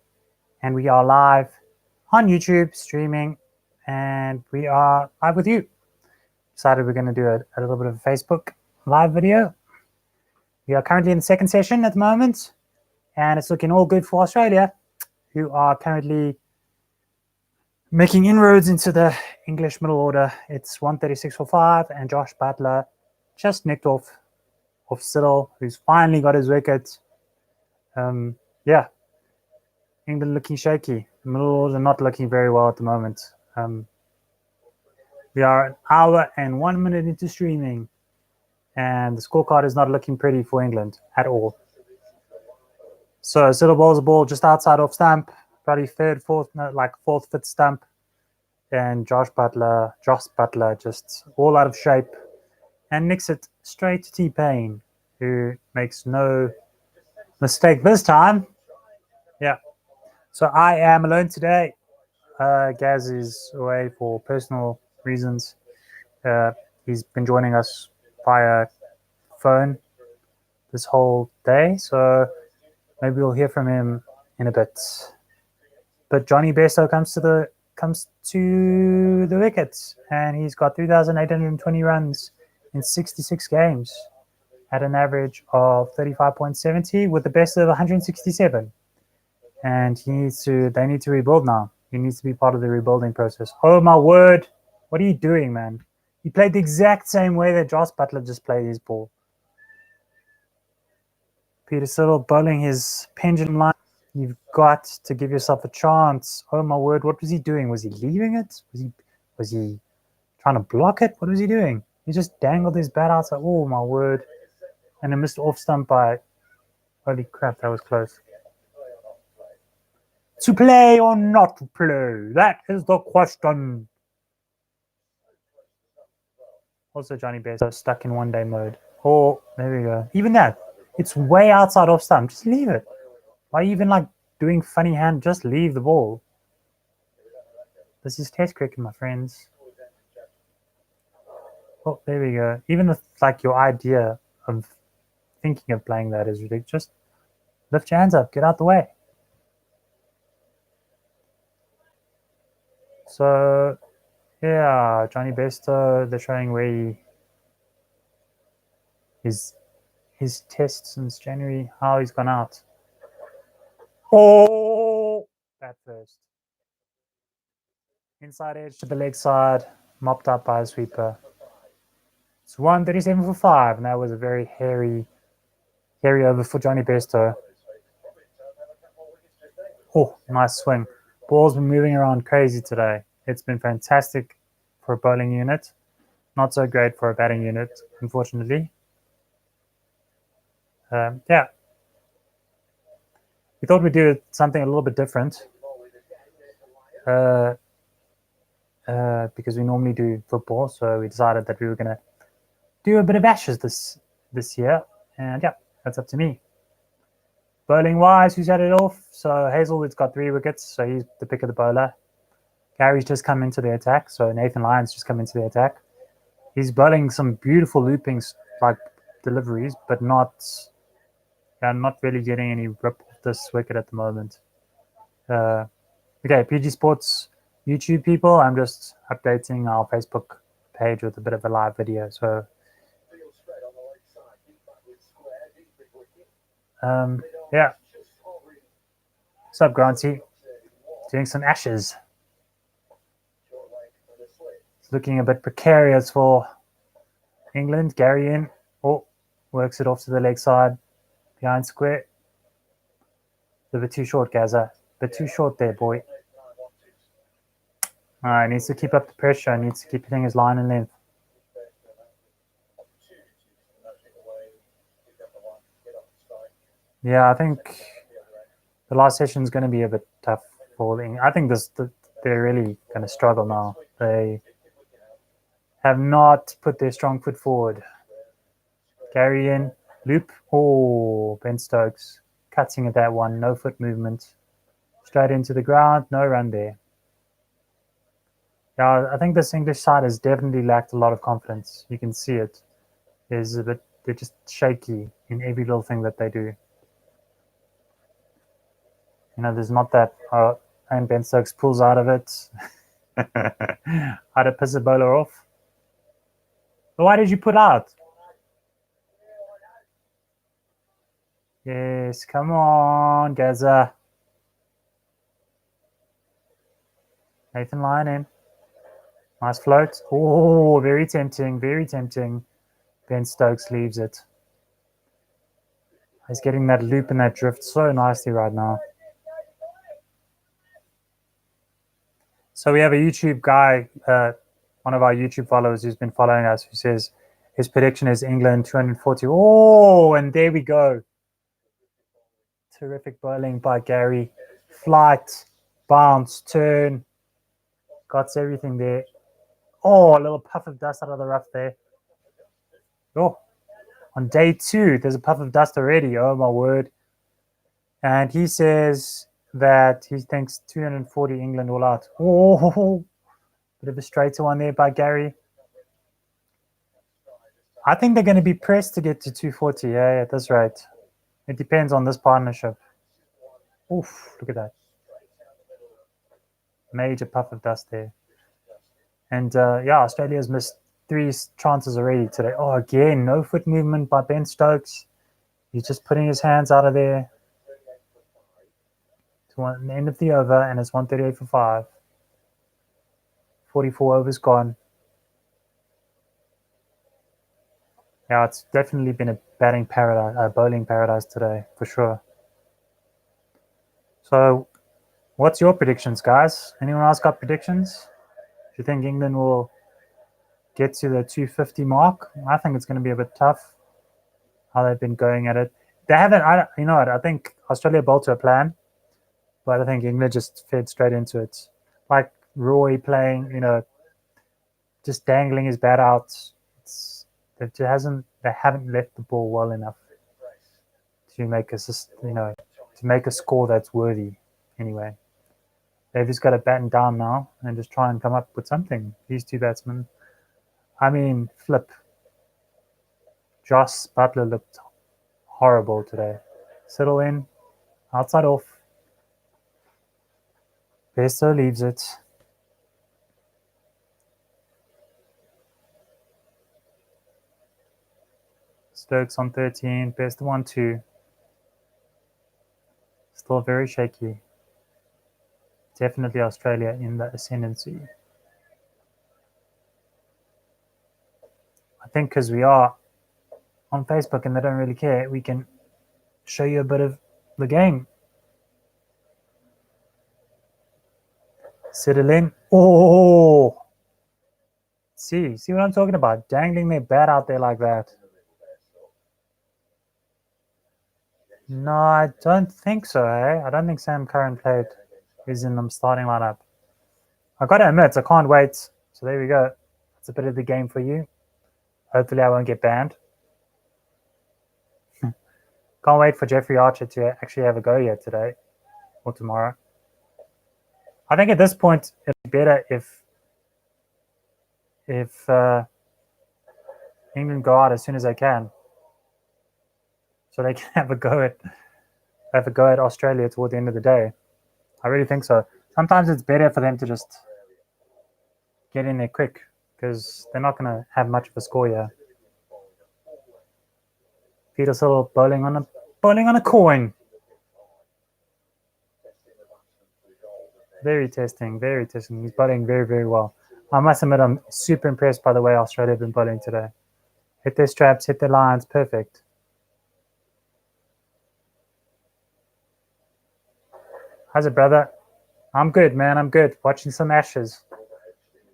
and we are live on YouTube streaming, and we are live with you. Decided we're going to do a little bit of a Facebook live video. We are currently in the second session at the moment, and it's looking all good for Australia, who are currently making inroads into the English middle order. It's 136 for 5, and Josh Buttler just nicked off Siddle, who's finally got his wicket. Yeah, England looking shaky. The middle order not looking very well at the moment. We are an hour and 1 minute into streaming, and the scorecard is not looking pretty for England at all. So Siddle bowls a ball just outside off stump, probably fourth, fifth stump, and Josh Buttler just all out of shape and nicks it straight to T-Pain, who makes no mistake this time. Yeah. So I am alone today. Gaz is away for personal reasons. He's been joining us via phone this whole day, so maybe we'll hear from him in a bit. But Johnny Bairstow comes to the wickets, and he's got 3,820 runs in 66 games at an average of 35.70 with the best of 167. And they need to rebuild now. He needs to be part of the rebuilding process. Oh my word. What are you doing, man? He played the exact same way that Josh Buttler just played his ball. Peter Siddle bowling his pendulum line. You've got to give yourself a chance. Oh my word, what was he doing? Was he leaving it? Was he trying to block it? What was he doing? He just dangled his bat outside. Oh my word. And it missed off stump by, holy crap, that was close. To play or not to play? That is the question. Also, Johnny Bairstow stuck in one-day mode. Oh, there we go. Even that, it's way outside off stump. Just leave it. Why are you even doing funny hand? Just leave the ball. This is Test cricket, my friends. Oh, there we go. Even with your idea of thinking of playing that is ridiculous. Just lift your hands up. Get out the way. So, yeah, Johnny Bairstow, they're showing where his test since January, how he's gone out. Oh, that first. Inside edge to the leg side, mopped up by a sweeper. It's 137 for 5, and that was a very hairy over for Johnny Bairstow. Oh, nice swing. Ball's been moving around crazy today. It's been fantastic for a bowling unit. Not so great for a batting unit, unfortunately. Yeah. We thought we'd do something a little bit different. Because we normally do football, so we decided that we were going to do a bit of Ashes this year. And yeah, that's up to me. Bowling-wise, who's had it off? So Hazelwood's got 3 wickets, so he's the pick of the bowler. Gary's just come into the attack, so Nathan Lyon's just come into the attack. He's bowling some beautiful loopings, deliveries, but not really getting any rip off this wicket at the moment. Okay, PG Sports, YouTube people, I'm just updating our Facebook page with a bit of a live video. So, yeah. What's up, Granty? Doing some ashes. It's looking a bit precarious for England. Gary in. Oh, works it off to the leg side. Behind square. A bit too short, Gaza. A bit too short there, boy. Alright, needs to keep up the pressure. Needs to keep hitting his line and length. Yeah, I think the last session is going to be a bit tough for England. I think they're really going to struggle now. They have not put their strong foot forward. Gary in. Loop. Oh, Ben Stokes cutting at that one. No foot movement. Straight into the ground. No run there. Yeah, I think this English side has definitely lacked a lot of confidence. You can see it. They're just shaky in every little thing that they do. You know, there's not that. And Ben Stokes pulls out of it. How to piss a bowler off. But why did you put out? Yes, come on, Gaza. Nathan Lyon in. Nice float. Oh, very tempting, very tempting. Ben Stokes leaves it. He's getting that loop and that drift so nicely right now. So we have a YouTube guy, one of our YouTube followers who's been following us, who says his prediction is England 240. Oh, and there we go. Terrific bowling by Gary. Flight, bounce, turn. Got everything there. Oh, a little puff of dust out of the rough there. Oh, on day 2, there's a puff of dust already. Oh, my word. And he says that he thinks 240 England all out. Oh, bit of a straighter one there by Gary. I think they're going to be pressed to get to 240. Yeah, that's right. It depends on this partnership. Oof, look at that. Major puff of dust there. And yeah, Australia's missed 3 chances already today. Oh, again, no foot movement by Ben Stokes. He's just putting his hands out of there. To the end of the over, and it's 138 for 5. 44 overs gone. Yeah, it's definitely been a bowling paradise today, for sure. So, what's your predictions, guys? Anyone else got predictions? Do you think England will get to the 250 mark? I think it's going to be a bit tough. How they've been going at it. They haven't. You know what? I think Australia bowled to a plan, but I think England just fed straight into it. Like Roy playing, you know, just dangling his bat out. They haven't left the ball well enough to make a score that's worthy. Anyway, they've just got to batten down now and just try and come up with something. These 2 batsmen. I mean, flip. Josh Butler looked horrible today. Settle in, outside off. Bairstow leaves it. Stokes on 13, Bairstow 1-2. Still very shaky. Definitely Australia in the ascendancy. I think because we are on Facebook and they don't really care, we can show you a bit of the game. Settle in. Oh! See what I'm talking about? Dangling their bat out there like that. No, I don't think so, eh? I don't think Sam Curran is in the starting lineup. I got to admit, I can't wait. So there we go. It's a bit of the game for you. Hopefully I won't get banned. Can't wait for Jeffrey Archer to actually have a go here today or tomorrow. I think at this point, it'd be better if England go out as soon as they can, so they can have a go at Australia toward the end of the day. I really think so. Sometimes it's better for them to just get in there quick because they're not going to have much of a score here. Peter Silva bowling on a coin. Very testing. He's bowling very, very well. I must admit, I'm super impressed by the way Australia have been bowling today. Hit their straps, hit their lines, perfect. How's it, brother? I'm good, man. I'm good. Watching some Ashes.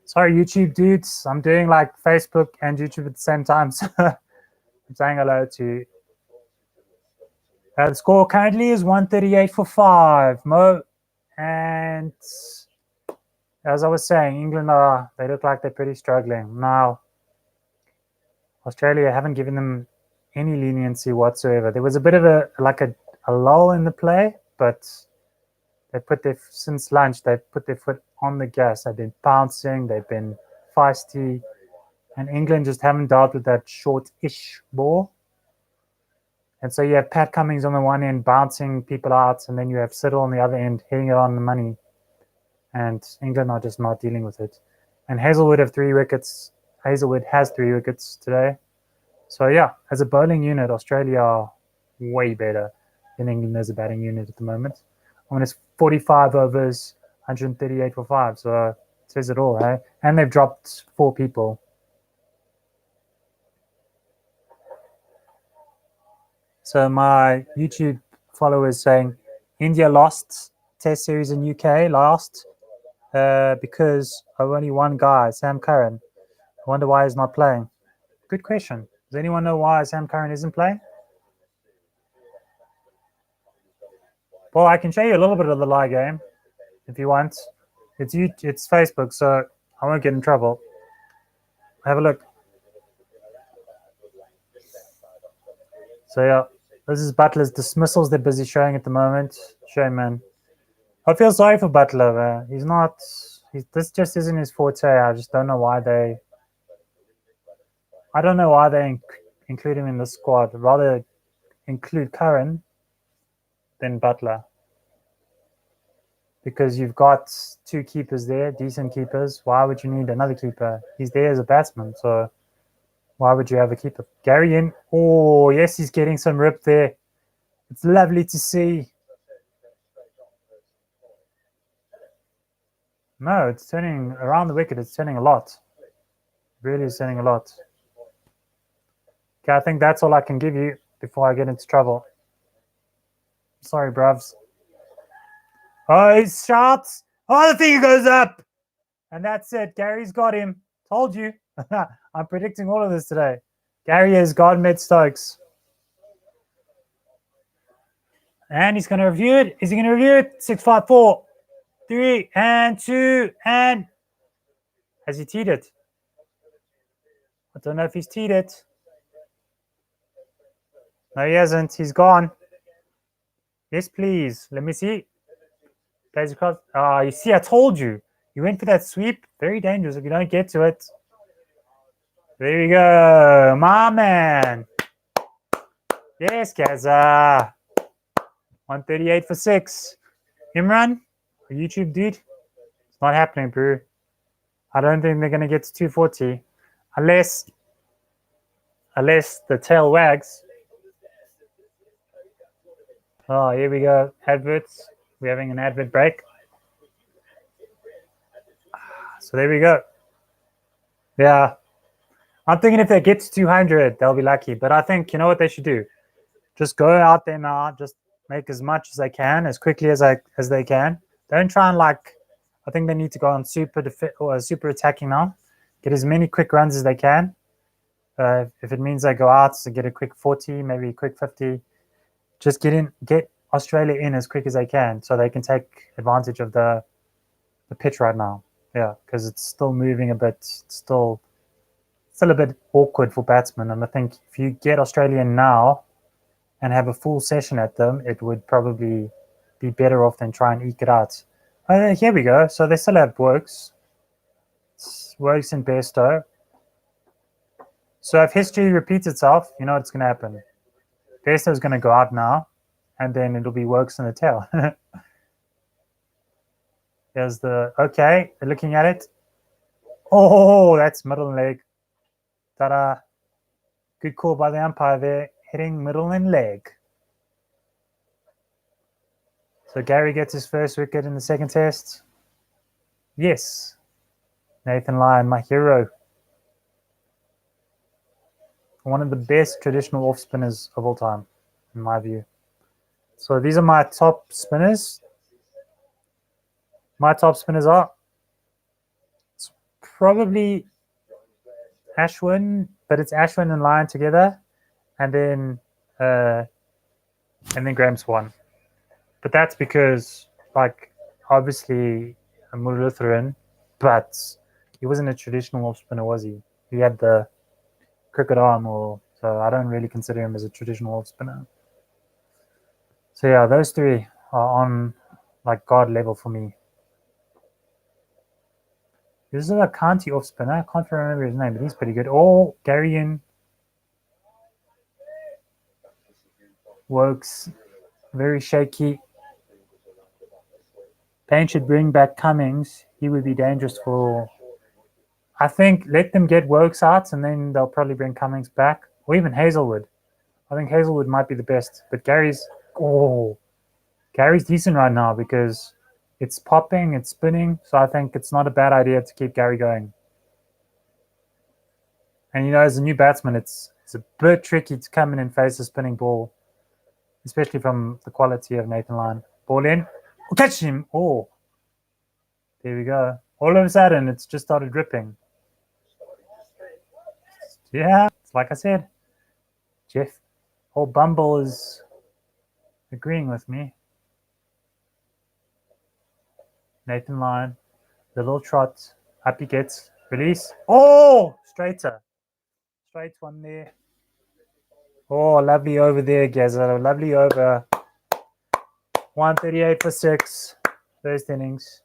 Sorry, YouTube dudes. I'm doing like Facebook and YouTube at the same time. So I'm saying hello to you. The score currently is 138 for 5, Mo. And as I was saying, England they look like they're pretty struggling. Now, Australia haven't given them any leniency whatsoever. There was a bit of a lull in the play, but since lunch, they've put their foot on the gas. They've been bouncing, they've been feisty, and England just haven't dealt with that short-ish ball. And so you have Pat Cummins on the one end bouncing people out, and then you have Siddle on the other end hitting it on the money. And England are just not dealing with it. And Hazelwood have 3 wickets. Hazelwood has 3 wickets today. So yeah, as a bowling unit, Australia are way better than England as a batting unit at the moment. I mean, it's 45 overs, 138 for 5. So it says it all, eh? And they've dropped 4 people. So my YouTube followers saying India lost Test series in UK last because of only one guy, Sam Curran. I wonder why he's not playing. Good question. Does anyone know why Sam Curran isn't playing? Well, I can show you a little bit of the live game if you want. It's Facebook, so I won't get in trouble. Have a look. So yeah, this is Butler's dismissals they're busy showing at the moment. Shame, man. I feel sorry for Butler, man. This just isn't his forte. I just don't know why they include him in the squad. Rather include Curran than Butler. Because you've got 2 keepers there, decent keepers. Why would you need another keeper? He's there as a batsman, so why would you have a keeper? Gary in. Oh, yes, he's getting some rip there. It's lovely to see. No, it's turning around the wicket. It's turning a lot. It really is turning a lot. Okay, I think that's all I can give you before I get into trouble. Sorry, bruvs. Oh, he shots. Oh, the finger goes up. And that's it. Gary's got him. Told you. I'm predicting all of this today. Gary has got mid-Stokes. And he's going to review it. Is he going to review it? 6, 5, 4, 3, and 2, and... Has he teed it? I don't know if he's teed it. No, he hasn't. He's gone. Yes, please. Let me see. Plays across. You see, I told you. You went for that sweep. Very dangerous if you don't get to it. There you go. My man. Yes, Gaza. 138 for 6. Imran, a YouTube dude. It's not happening, bro. I don't think they're going to get to 240 unless the tail wags. Oh, here we go. Adverts. We're having an advert break. So there we go. Yeah. I'm thinking if they get to 200, they'll be lucky. But I think, you know what they should do? Just go out there now. Just make as much as they can, as quickly as they can. Don't try and I think they need to go on super attacking now. Get as many quick runs as they can. If it means they go out to get a quick 40, maybe a quick 50, just get Australia in as quick as they can so they can take advantage of the pitch right now. Yeah, because it's still moving a bit. It's still a bit awkward for batsmen. And I think if you get Australia in now and have a full session at them, it would probably be better off than try and eke it out. Here we go. So they still have Works. Works and Bairstow. So if history repeats itself, you know what's going to happen. Bairstow is going to go out now, and then it'll be Works in the tail. There's okay, they're looking at it. Oh, that's middle and leg. Ta-da. Good call by the umpire there, hitting middle and leg. So Gary gets his first wicket in the second test. Yes. Nathan Lyon, my hero. One of the best traditional off spinners of all time, in my view. So these are my top spinners. My top spinners are it's probably Ashwin, but it's Ashwin and Lyon together, and then Graham Swan. But that's because, like, obviously a Muralitharan, but he wasn't a traditional off spinner, was he? He had the cricket arm, or so I don't really consider him as a traditional off spinner. So yeah, those three are on like God level for me. This is a county off spinner. I can't remember his name, but he's pretty good. Oh, Garian Wokes, very shaky. Payne should bring back Cummings. He would be dangerous for. I think let them get Wokes out, and then they'll probably bring Cummings back, or even Hazelwood. I think Hazelwood might be the best, but Gary's decent right now because it's popping, it's spinning. So I think it's not a bad idea to keep Gary going. And as a new batsman, it's a bit tricky to come in and face a spinning ball, especially from the quality of Nathan Lyon. Ball in, catch him. Oh, there we go. All of a sudden, it's just started dripping. Yeah, it's like I said, Jeff, old Bumble is agreeing with me. Nathan Lyon, the little trot, up he gets, release. Oh, straighter. Straight one there. Oh, lovely over there, Gazza. Lovely over. 138 for 6. First innings.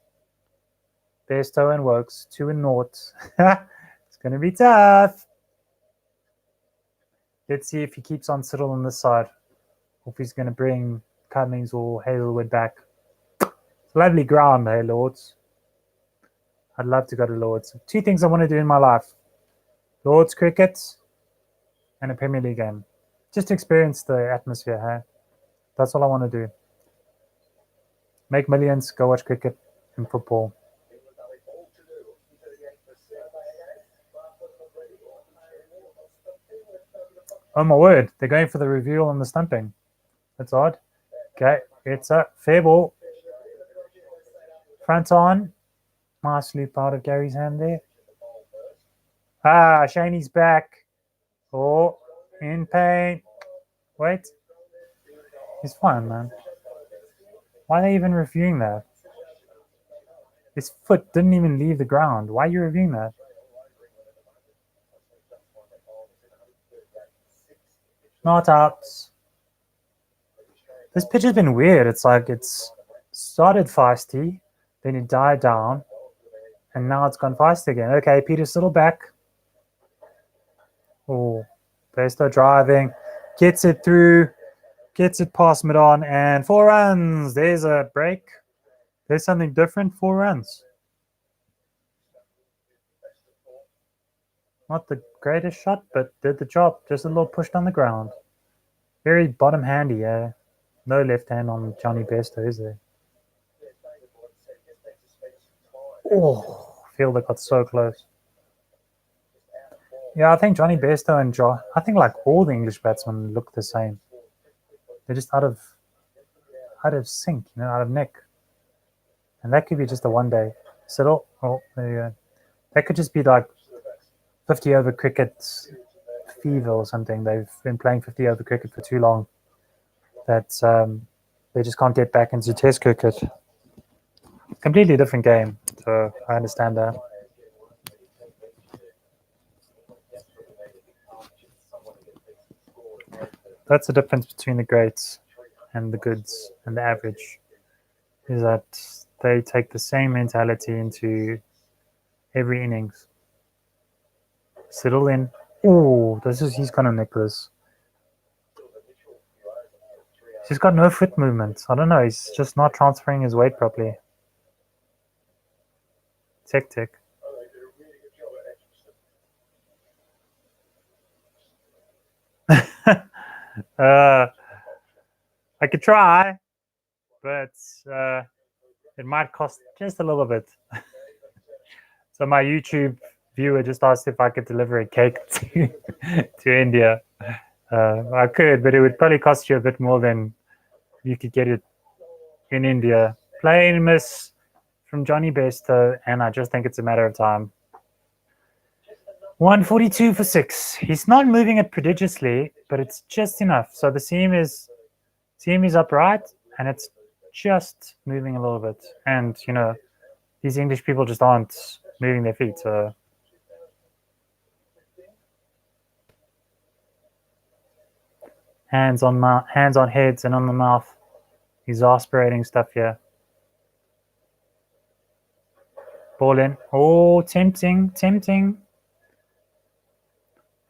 Bairstow and Wokes, 2 and 0. It's going to be tough. Let's see if he keeps on Siddle on this side. Or if he's going to bring Cummings or Hazelwood back. It's lovely ground, hey, Lords. I'd love to go to Lords. 2 things I want to do in my life. Lords cricket and a Premier League game. Just to experience the atmosphere, hey? That's all I want to do. Make millions, go watch cricket and football. Oh my word, they're going for the reveal on the stumping. That's odd. Okay, it's a fair ball. Front on. Nice loop out of Gary's hand there. Shaney's back. Oh, in pain. Wait. He's fine, man. Why are they even reviewing that? His foot didn't even leave the ground. Why are you reviewing that? Not out. This pitch has been weird. It's like it's started feisty, then it died down, and now it's gone fast again. Okay, Peter's still back. Oh, Bairstow driving, gets it through, gets it past mid-on, and 4 runs. There's a break. There's something different. 4 runs. Not the greatest shot, but did the job. Just a little push on the ground. Very bottom handy, yeah. No left hand on Johnny Bairstow, is there? Oh, Fielder got so close. Yeah, I think Johnny Bairstow and I think like all the English batsmen look the same. They're just out of sync, out of nick. And that could be just a one day. Siddle, there you go. That could just be like 50 over cricket fever or something. They've been playing 50 over cricket for too long that they just can't get back into test cricket. Completely different game, so I understand that. That's the difference between the greats and the goods and the average, is that they take the same mentality into every innings. Settle in. Oh, he's gonna nick this. He's got no foot movement. I don't know, he's just not transferring his weight properly. Tick. I could try, but it might cost just a little bit. So my YouTube viewer just asked if I could deliver a cake to India. I could, but it would probably cost you a bit more than you could get it in India. Plain miss from Johnny Besto, and I just think it's a matter of time. 142 for 6. He's not moving it prodigiously, but it's just enough. So the seam is upright, and it's just moving a little bit. And you know, these English people just aren't moving their feet. So hands on heads and on the mouth. Exasperating stuff here. Ball in. Oh, tempting, tempting.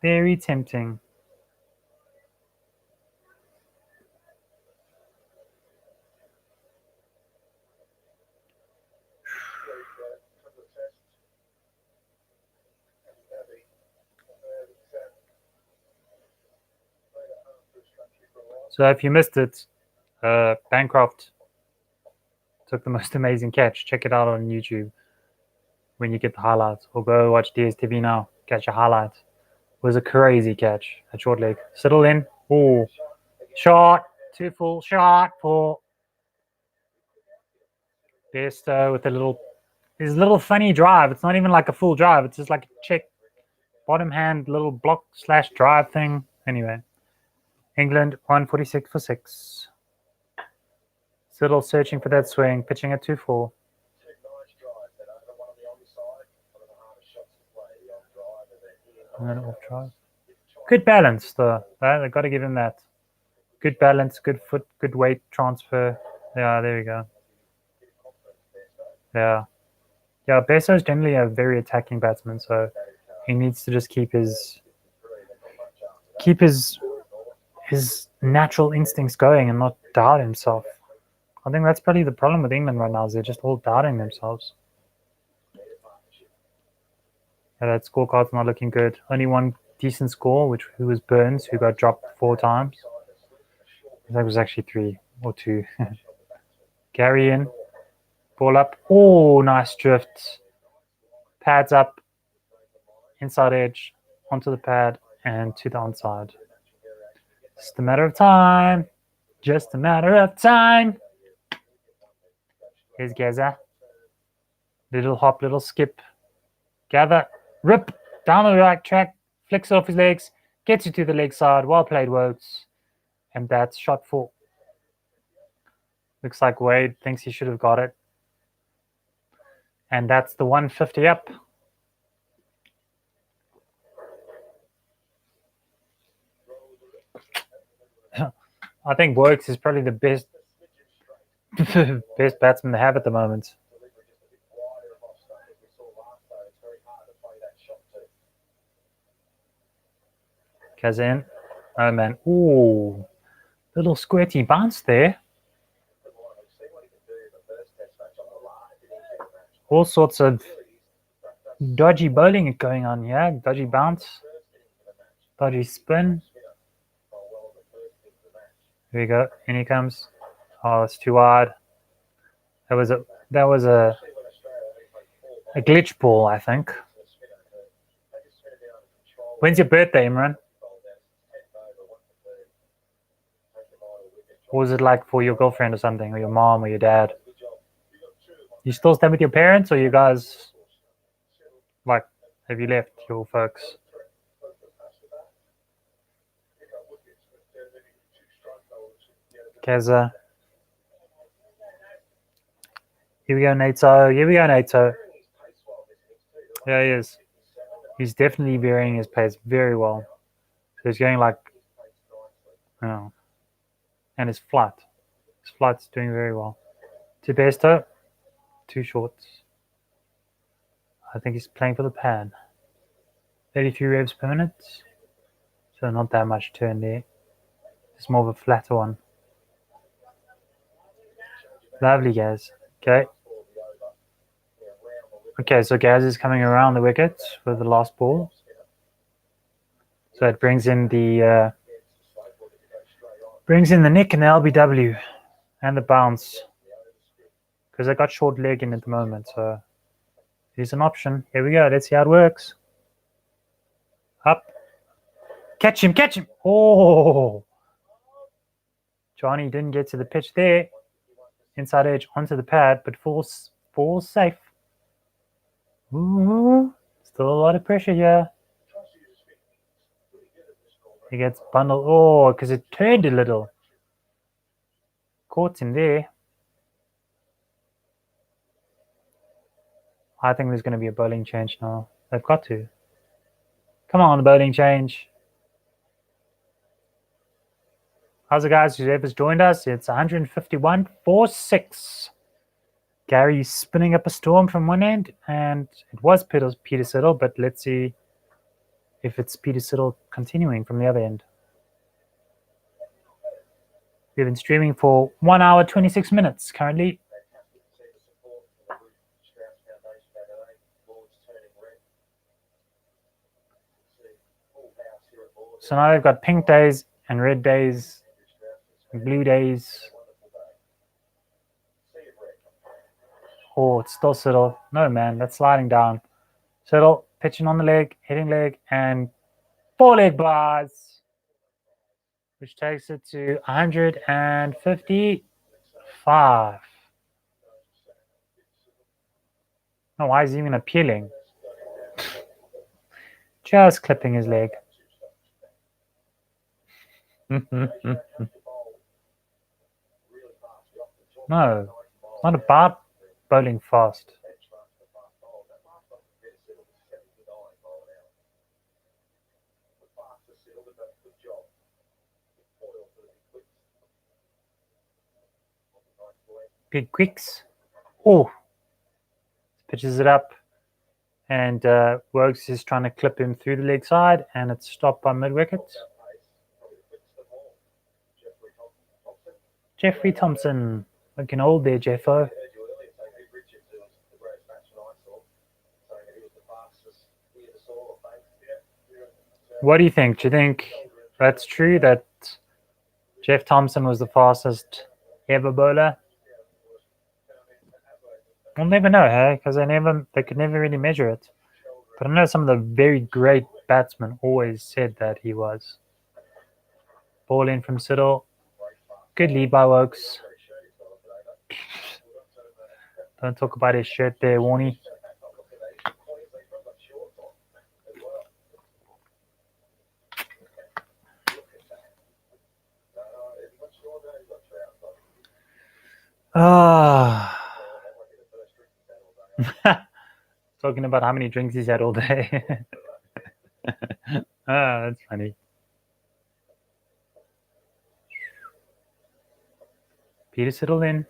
Very tempting. So if you missed it, Bancroft took the most amazing catch. Check it out on YouTube when you get the highlights, or go watch DSTV now. Catch a highlight. It was a crazy catch at short leg. Settle in. Oh, shot. Too full. Shot for Besto with his little funny drive. It's not even like a full drive. It's just like a check bottom hand little block / drive thing. Anyway, England 146 for 6. Siddle searching for that swing, pitching at 2-4. And then off drive. Good balance, though. I've got to give him that. Good balance, good foot, good weight transfer. Yeah, there we go. Yeah. Yeah, Beso is generally a very attacking batsman, so he needs to just keep his natural instincts going and not doubt himself. I think that's probably the problem with England right now, is they're just all doubting themselves. Yeah, that scorecard's not looking good. Only one decent score, who was Burns, who got dropped 4 times. That was actually 3 or 2. Gary in. Ball up. Oh, nice drift. Pads up. Inside edge. Onto the pad and to the onside. Just a matter of time. Just a matter of time. Here's Gaza. Little hop, little skip. Gather. Rip. Down the right track. Flicks it off his legs. Gets you to the leg side. Well played, Wokes. And that's shot 4. Looks like Wade thinks he should have got it. And that's the 150 up. I think Wokes is probably the best batsman they have at the moment. Kazan. Oh man. Ooh. Little squirty bounce there. All sorts of dodgy bowling going on here. Dodgy bounce. Dodgy spin. Here we go. In he comes. Oh, it's too wide. That was a glitch ball, I think. When's your birthday, Imran? Or was it like for your girlfriend or something, or your mom or your dad? You still stay with your parents, or you guys, like, have you left your folks? Keza. Here we go, Nato. Here we go, Nato. Yeah, he is. He's definitely varying his pace very well. So he's going like, oh, and his flight. His flight's doing very well. To Besto, 2 shorts. I think he's playing for the pad. 33 revs per minute. So not that much turn there. It's more of a flatter one. Lovely, Gaz. Okay. Okay, so Gaz is coming around the wicket for the last ball. So it brings in the Brings in the nick and the LBW and the bounce. Because I got short leg in at the moment, so here's an option. Here we go. Let's see how it works. Up. Catch him, catch him. Oh. Johnny didn't get to the pitch there. Inside edge onto the pad, but falls safe. Ooh. Still a lot of pressure here. He gets bundled. Oh, because it turned a little. Caught him there. I think there's going to be a bowling change now. They've got to. Come on, the bowling change. How's it, guys? Whoever's joined us, it's 151.46. Gary spinning up a storm from one end, and it was Peter Siddle, but let's see if it's Peter Siddle continuing from the other end. We've been streaming for 1 hour 26 minutes currently. So now they've got pink days and red days and blue days. Oh, it's still Siddle. No, man, that's sliding down. Siddle pitching on the leg, hitting leg, and 4-leg bars, which takes it to 155. Oh, why is he even appealing? Just clipping his leg. No, it's not about bowling fast. Big quicks. Oh, pitches it up, and Works is trying to clip him through the leg side, and it's stopped by mid-wicket. Jeffrey Thompson, looking old there, Jeffo. What do you think? Do you think that's true, that Jeff Thompson was the fastest ever bowler? We'll never know, hey, because they could never really measure it. But I know some of the very great batsmen always said that he was. Ball in from Siddle. Good lead by Wokes. Don't talk about his shirt there, Warnie. Talking about how many drinks he's had all day. That's funny. Peter Siddle in.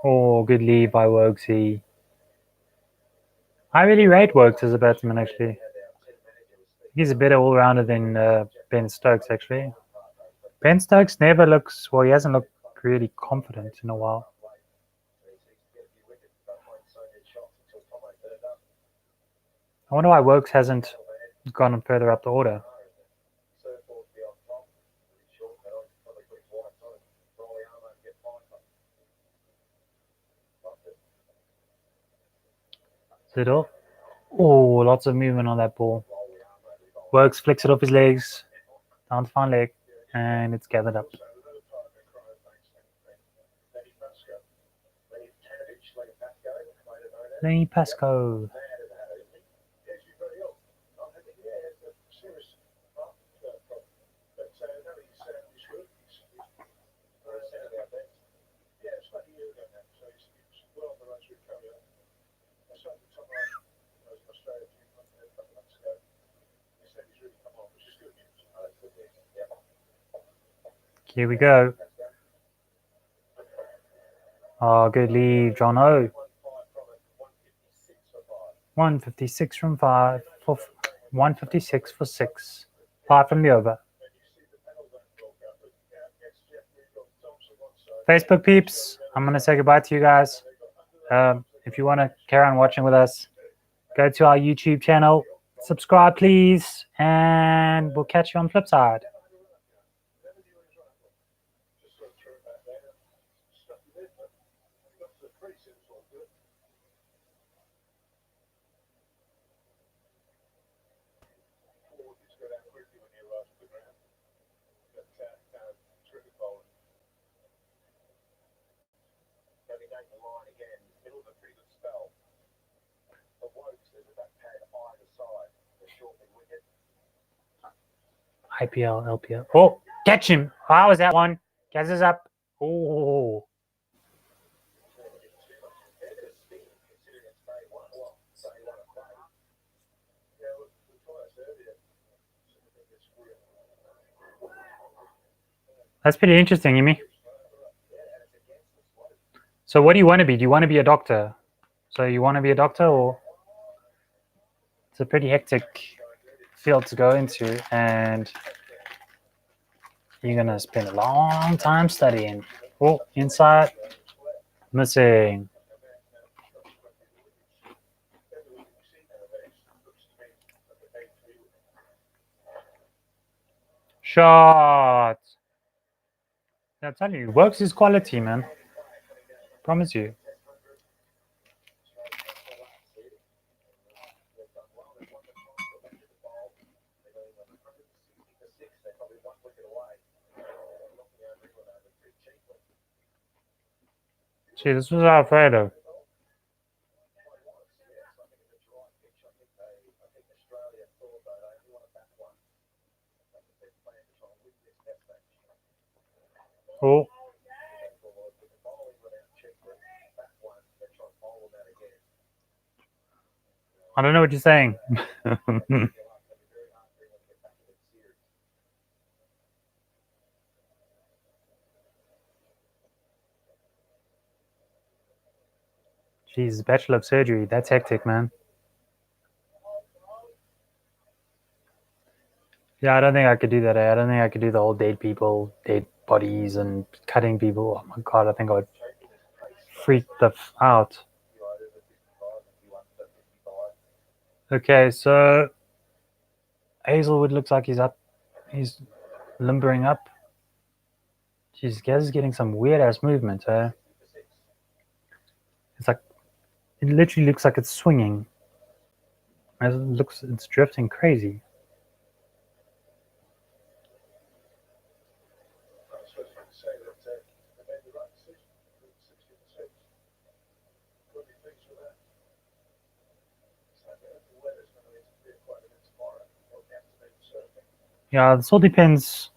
Oh, good lead by Wogsy. I really rate Wokes as a batsman, actually. He's a better all-rounder than Ben Stokes, actually. Ben Stokes never looks, well, he hasn't looked really confident in a while. I wonder why Wokes hasn't gone further up the order. Siddle. Oh, lots of movement on that ball. Wokes flicks it off his legs, down to fine leg, and it's gathered up. Lenny Pascoe. Here we go. Oh, good leave, John O. 156 from 5 for 156 for 6. 5 from the over. Facebook peeps, I'm going to say goodbye to you guys. If you want to carry on watching with us, go to our YouTube channel, subscribe please, and we'll catch you on the flip side. IPL, LPL. Oh, catch him. How was that one? Gaz is up. Oh. That's pretty interesting, Yumi. So what do you want to be? Do you want to be a doctor? So you want to be a doctor, or it's a pretty hectic field to go into, and you're gonna spend a long time studying. Oh, inside, missing. Shot. I tell you, works is quality, man. Promise you. See, this was Alfredo. Oh. I don't know what you're saying. Jeez, Bachelor of Surgery. That's hectic, man. Yeah, I don't think I could do that. I don't think I could do the whole date people, date bodies, and cutting people. Oh my god, I think I would freak the out. Okay, so Hazelwood looks like he's up. He's limbering up. Jeez, Gaz is getting some weird ass movement. It's like it literally looks like it's swinging. It's drifting crazy. Yeah, this all depends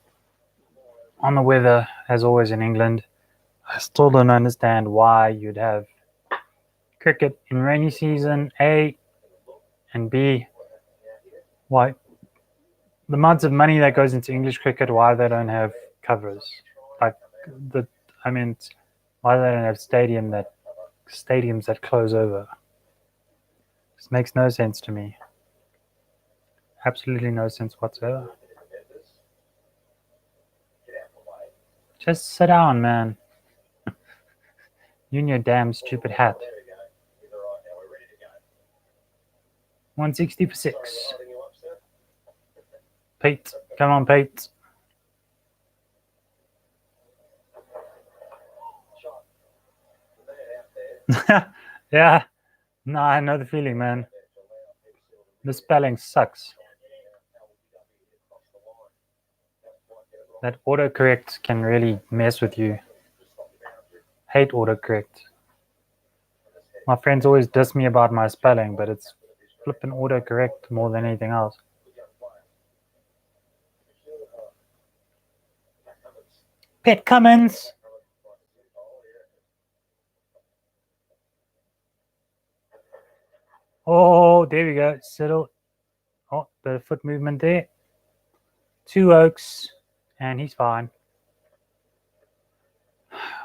on the weather, as always in England. I still don't understand why you'd have cricket in rainy season, A, and B, why the amounts of money that goes into English cricket, why they don't have covers. Like why they don't have stadiums that close over. This makes no sense to me. Absolutely no sense whatsoever. Just sit down, man. You and your damn stupid hat. 160 for 6. Pete, come on, Pete. Yeah, no, I know the feeling, man. The spelling sucks. That autocorrect can really mess with you. Hate autocorrect. My friends always diss me about my spelling, but it's flipping autocorrect more than anything else. Pat Cummins. Oh, there we go. Settle. Oh, bit of foot movement there. 2 Oaks, and he's fine.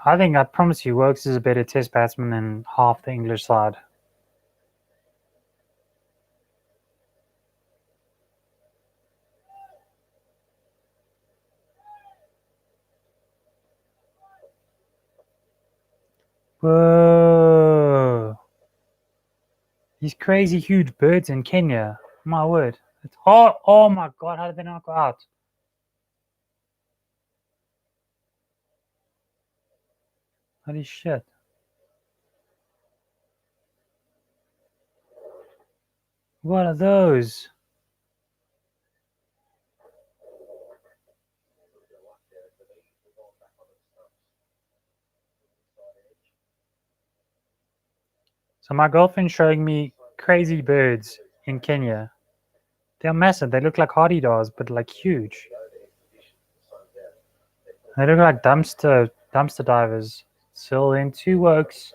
I promise you, Oaks is a better test batsman than half the English side. Whoa. These crazy huge birds in Kenya. My word. It's hard. Oh my god, how did they not go out? Holy shit. What are those? So my girlfriend's showing me crazy birds in Kenya. They're massive. They look like hardy-daws, but like huge. They look like dumpster divers. Still in 2 works.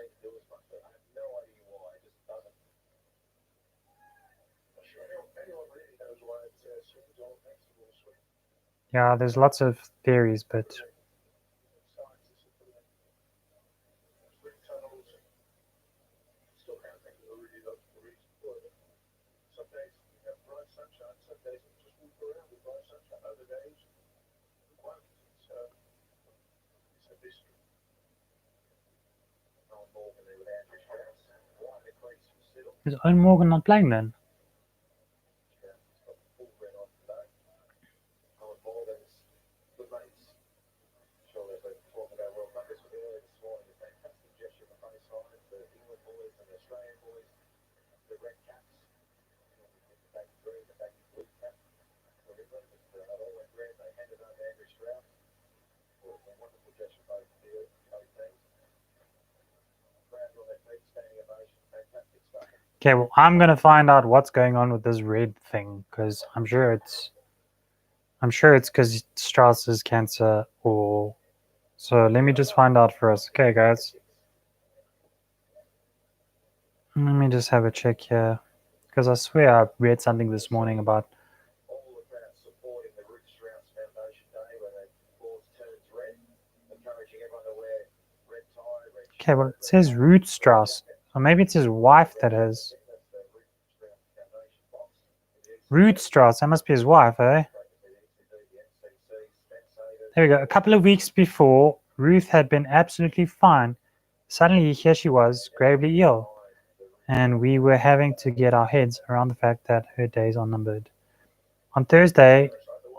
Yeah, there's lots of theories, but is Owen Morgan not playing then? Okay, well, I'm gonna find out what's going on with this red thing because I'm sure it's because Strauss's cancer or so. Let me just find out first. Okay, guys. Let me just have a check here because I swear I read something this morning about. Okay, well, it says Ruth Strauss, or maybe it's his wife that is. Ruth Strauss, that must be his wife, eh? There we go. A couple of weeks before, Ruth had been absolutely fine. Suddenly, here she was, gravely ill, and we were having to get our heads around the fact that her days are numbered. On Thursday,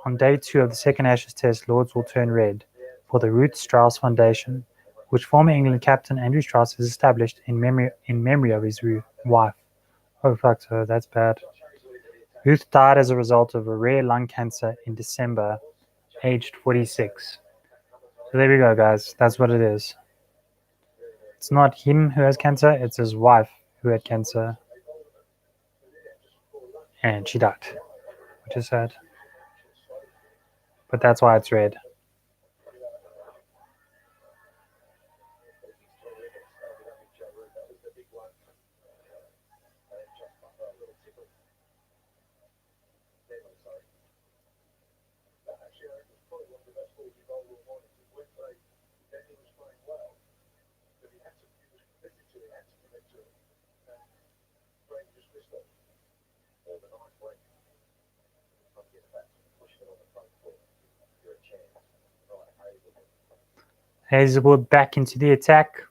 on day 2 of the second Ashes Test, Lords will turn red for the Ruth Strauss Foundation, which former England captain Andrew Strauss has established in memory of his wife. Oh fuck, so that's bad. Ruth died as a result of a rare lung cancer in December, aged 46. So there we go, guys. That's what it is. It's not him who has cancer, it's his wife who had cancer. And she died, which is sad. But that's why it's red. Hazelwood back into the attack,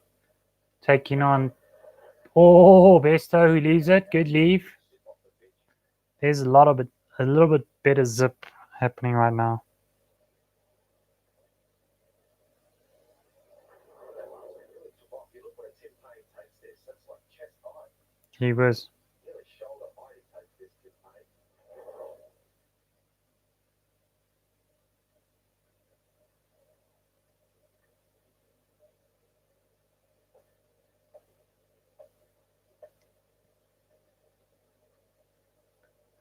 taking on Besto who leaves it. Good leave. There's a little bit better zip happening right now. He was.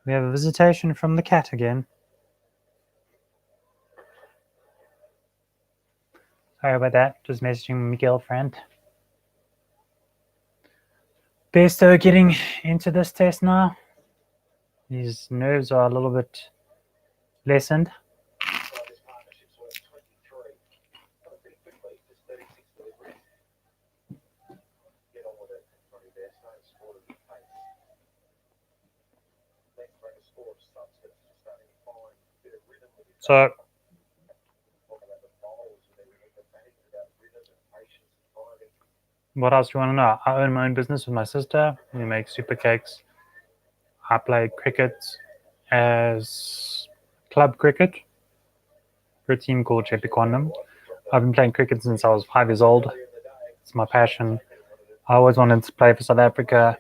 We have a visitation from the cat again. Sorry about that. Just messaging my girlfriend. Besto getting into this test now. His nerves are a little bit lessened. So what else do you want to know? I own my own business with my sister. We make super cakes. I play cricket as club cricket for a team called JP Quantum. I've been playing cricket since I was 5 years old. It's my passion. I always wanted to play for South Africa.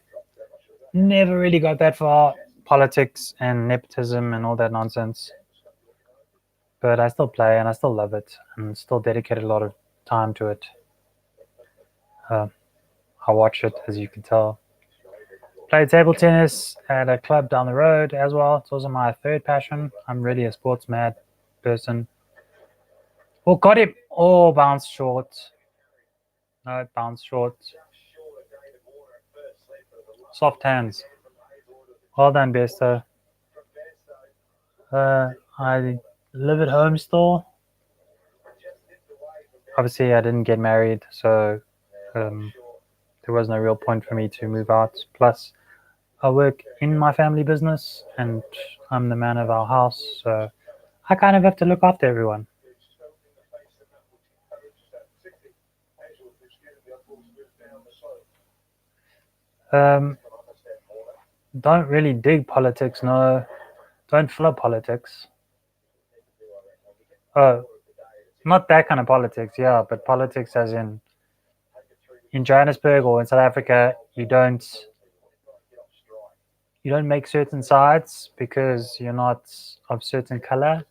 Never really got that far. Politics and nepotism and all that nonsense. But I still play and I still love it and still dedicate a lot of time to it. I watch it, as you can tell. Play table tennis at a club down the road as well. It's also my third passion. I'm really a sports mad person. Oh, got him. Oh, bounced short. No, it bounced short. Soft hands. Well done, Besto. I live at home still. Obviously, I didn't get married, so there was no real point for me to move out. Plus, I work in my family business, and I'm the man of our house, so I kind of have to look after everyone. Don't really dig politics, no. Don't follow politics. Oh, not that kind of politics, yeah, but politics as in Johannesburg or in South Africa, you don't make certain sides because you're not of certain color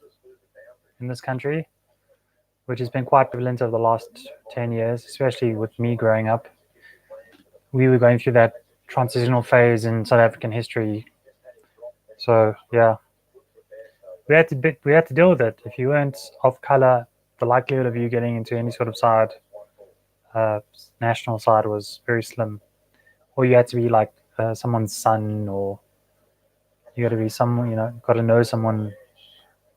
in this country, which has been quite prevalent over the last 10 years, especially with me growing up. We were going through that transitional phase in South African history. So, yeah, we had to deal with it. If you weren't of color, the likelihood of you getting into any sort of side, national side, was very slim. Or you had to be like someone's son, or you got to be someone, got to know someone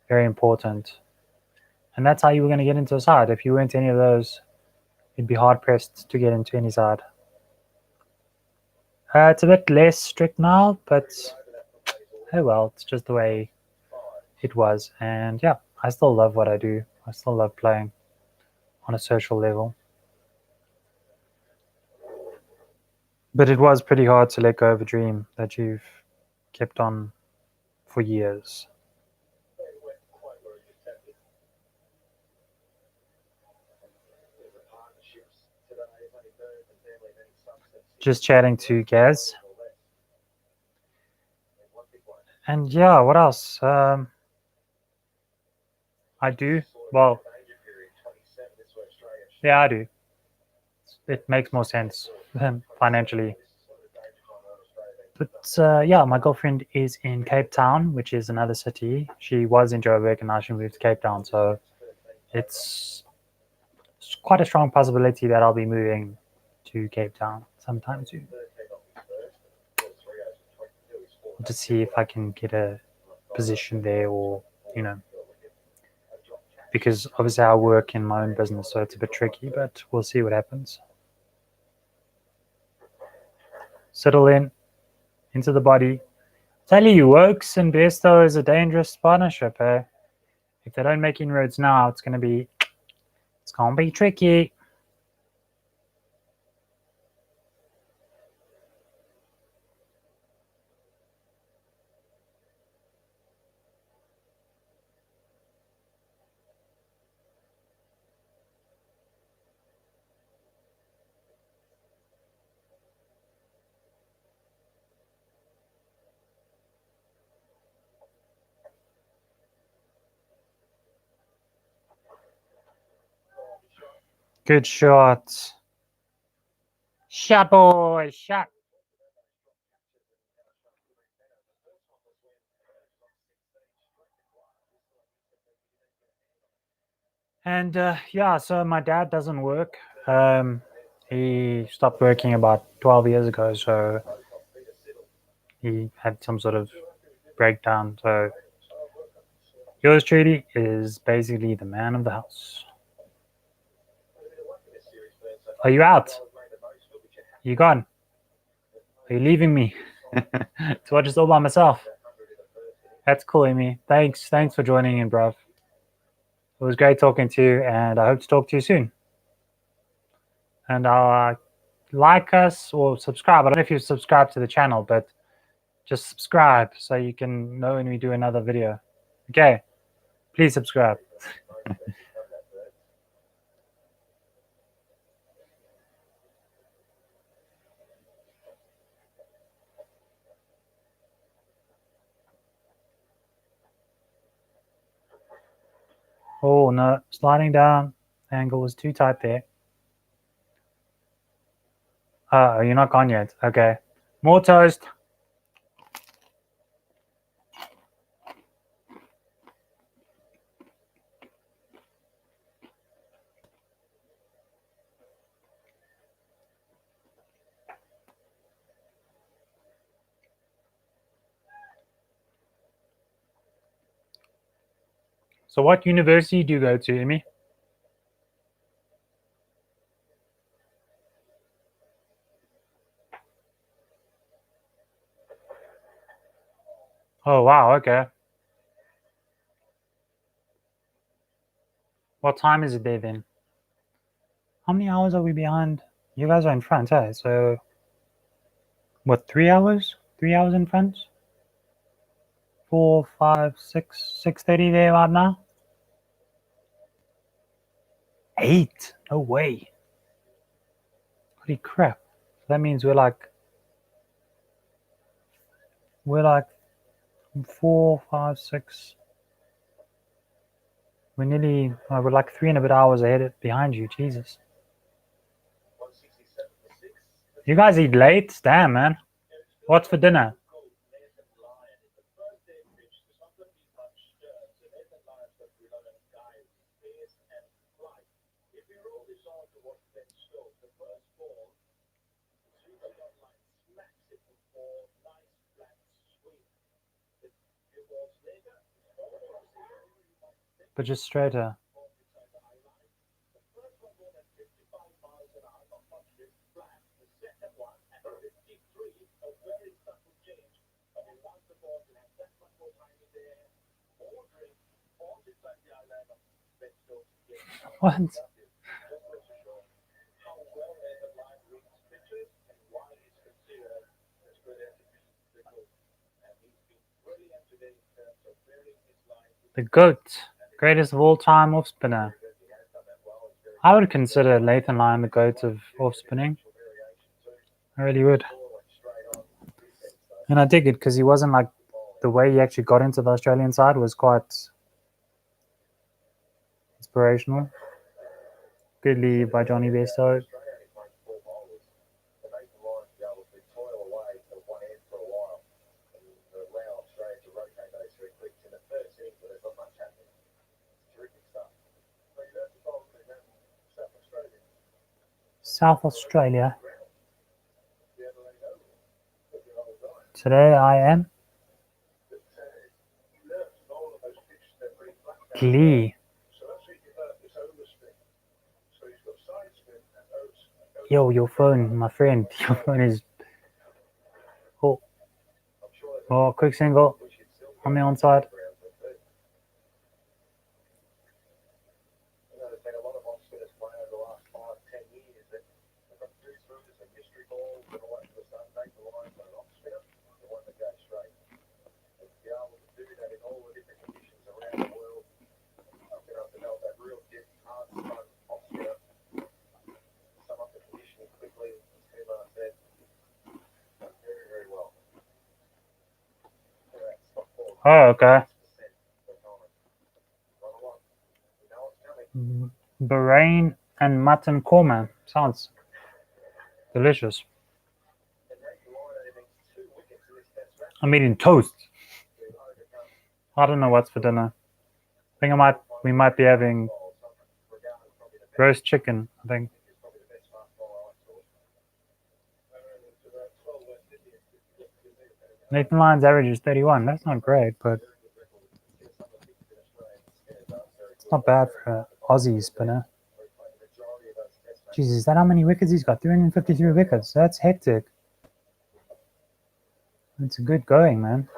very important. And that's how you were going to get into a side. If you weren't any of those, you'd be hard pressed to get into any side. It's a bit less strict now, but oh well, it's just the way it was. And yeah, I still love what I do. I still love playing on a social level. But it was pretty hard to let go of a dream that you've kept on for years. Just chatting to Gaz. And yeah, what else? I do. Well, yeah, I do. It makes more sense financially. But yeah, my girlfriend is in Cape Town, which is another city. She was in Joburg and now she moved to Cape Town. So it's quite a strong possibility that I'll be moving to Cape Town sometime soon. To see if I can get a position there, or because obviously I work in my own business, so it's a bit tricky, but we'll see what happens. Settle into the body. Tell you, Wokes and Besto is a dangerous partnership, eh? If they don't make inroads now, it's gonna be tricky. Good shot. Shot, boy, shot. And yeah, so my dad doesn't work. He stopped working about 12 years ago, so he had some sort of breakdown. So yours truly is basically the man of the house. Are you out? You gone? Are you leaving me to watch this all by myself? That's cool, Amy. Thanks for joining in, bruv. It was great talking to you, and I hope to talk to you soon. And I'll like us or subscribe. I don't know if you subscribe to the channel, but just subscribe so you can know when we do another video. Okay, please subscribe. Oh no, sliding down. The angle was too tight there. You're not gone yet. Okay. More toast. So what university do you go to, Emmy? Oh, wow, okay. What time is it there then? How many hours are we behind? You guys are in front, eh? So, what, 3 hours? 3 hours in front? 4, 5, 6, 6:30 there right now? 8? No way. Holy crap. That means we're like 4, 5, 6. We're like 3 and a bit hours ahead behind you. Jesus. You guys eat late? Damn, man. What's for dinner? But just straighter. What? The GOAT, greatest of all time off spinner. I would consider Nathan Lyon the GOAT of off spinning. I really would. And I dig it because he wasn't like the way he actually got into the Australian side was quite inspirational. Good lead by Johnny Bairstow. South Australia. Today I am Glee. Yo, your phone, my friend. Your phone is. Oh, quick single on the onside. Oh, okay. Bahrain and mutton korma. Sounds delicious. I'm eating toast. I don't know what's for dinner. I think we might be having roast chicken, I think. Nathan Lyon's average is 31. That's not great, but it's not bad for an Aussie spinner. Jesus, is that how many wickets he's got? 353 wickets. That's hectic. It's a good going, man.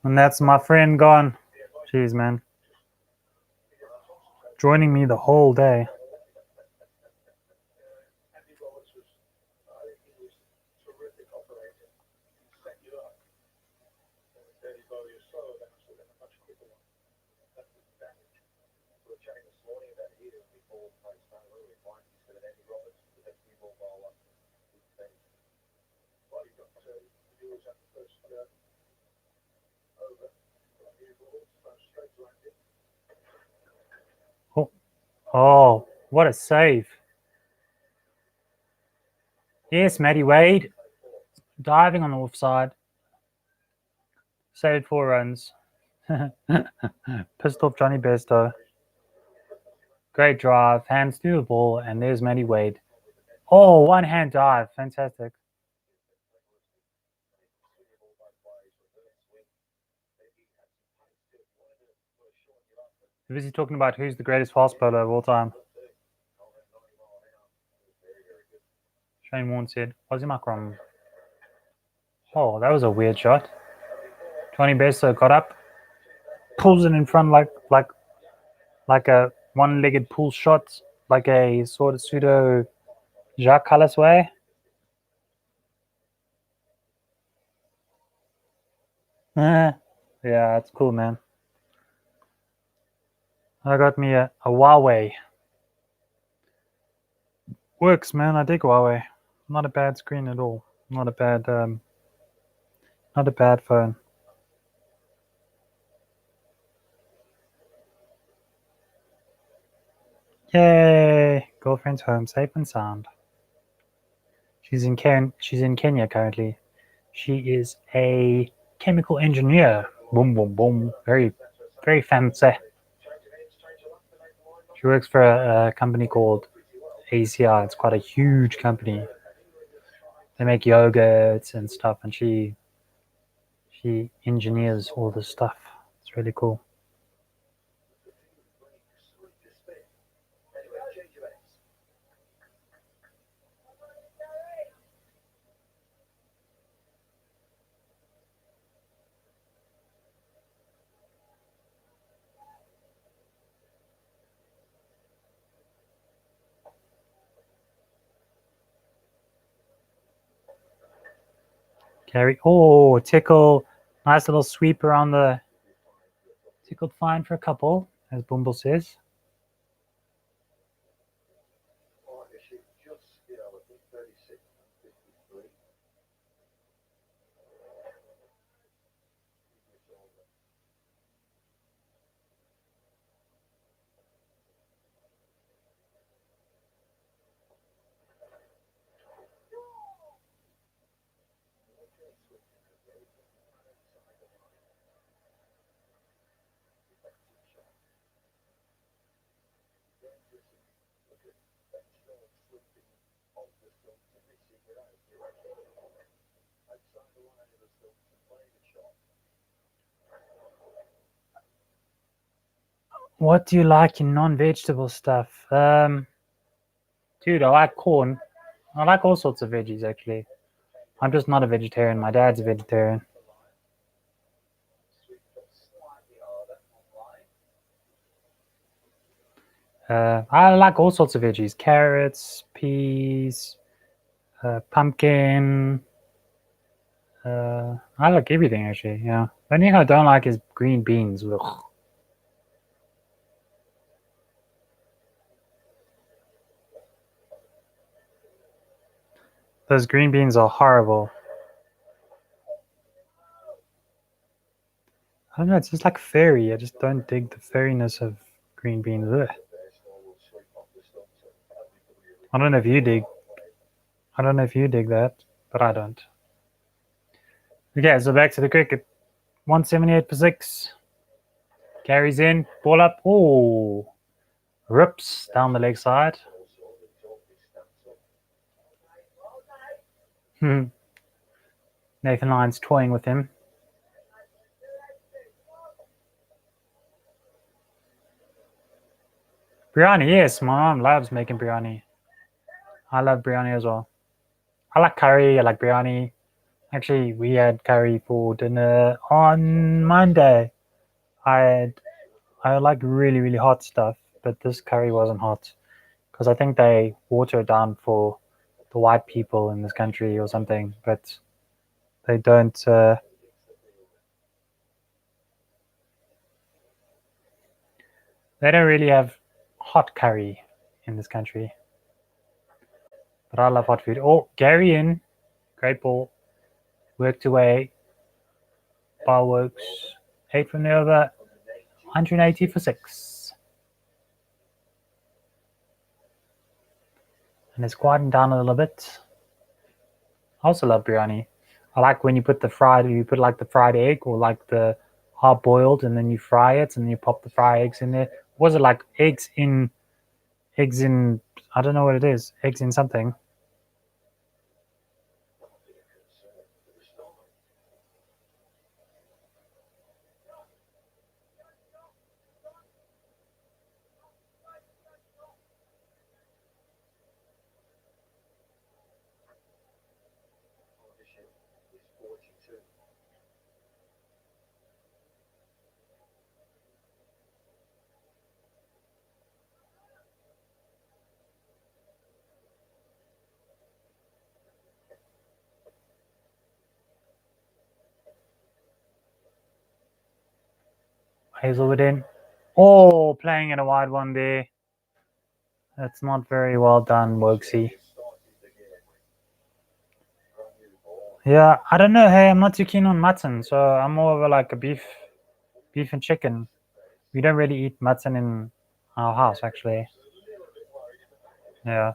And that's my friend gone. Jeez, man. Joining me the whole day. Oh, what a save. Yes, Matty Wade. Diving on the offside. Saved 4 runs. Pissed off Johnny Bairstow. Great drive. Hands through the ball. And there's Matty Wade. Oh, one hand dive. Fantastic. We're busy talking about who's the greatest fast bowler of all time. Shane Warne said, Ozzy Makram. Oh, that was a weird shot. Tony Bairstow got up, pulls it in front like a one-legged pull shot, like a sort of pseudo Jacques Kallis way. Yeah, it's cool, man. I got me a Huawei. Works, man. I dig Huawei. Not a bad screen at all. Not a bad phone. Yay! Girlfriend's home, safe and sound. She's in Kenya currently. She is a chemical engineer. Boom, boom, boom. Very, very fancy. She works for a company called ACI. It's quite a huge company. They make yogurts and stuff, and she engineers all this stuff. It's really cool. Gary, oh, tickle, nice little sweep around the tickled fine for a couple, as Bumble says. What do you like in non-vegetable stuff? Dude, I like corn. I like all sorts of veggies, actually. I'm just not a vegetarian. My dad's a vegetarian. I like all sorts of veggies. Carrots, peas, pumpkin. I like everything, actually, yeah. The only thing I don't like is green beans. Ugh. Those green beans are horrible. I don't know, it's just like fairy. I just don't dig the fairiness of green beans. Ugh. I don't know if you dig that, but I don't. Okay, so back to the cricket. 178 for 6. Carries in, ball up. Oh, rips down the leg side. Nathan Lyon's toying with him. Biryani, yes, my mom loves making biryani. I love biryani as well. I like curry, I like biryani. Actually, we had curry for dinner on Monday. I like really, really hot stuff, but this curry wasn't hot because I think they water it down for the white people in this country or something, but they don't. They don't really have hot curry in this country. But I love hot food. Oh, Gary in. Great ball. Worked away. Bar works. 8 from the over. 180 for 6. And it's quieting down a little bit. I also love biryani. I like when you put like the fried egg or like the hard boiled and then you fry it and then you pop the fried eggs in there. Was it like eggs in, I don't know what it is. Eggs in something. Hazelwood in. Oh, playing in a wide one there. That's not very well done, Wogsy. Yeah, I don't know. Hey, I'm not too keen on mutton, so I'm more of a, like a beef and chicken. We don't really eat mutton in our house, actually. Yeah.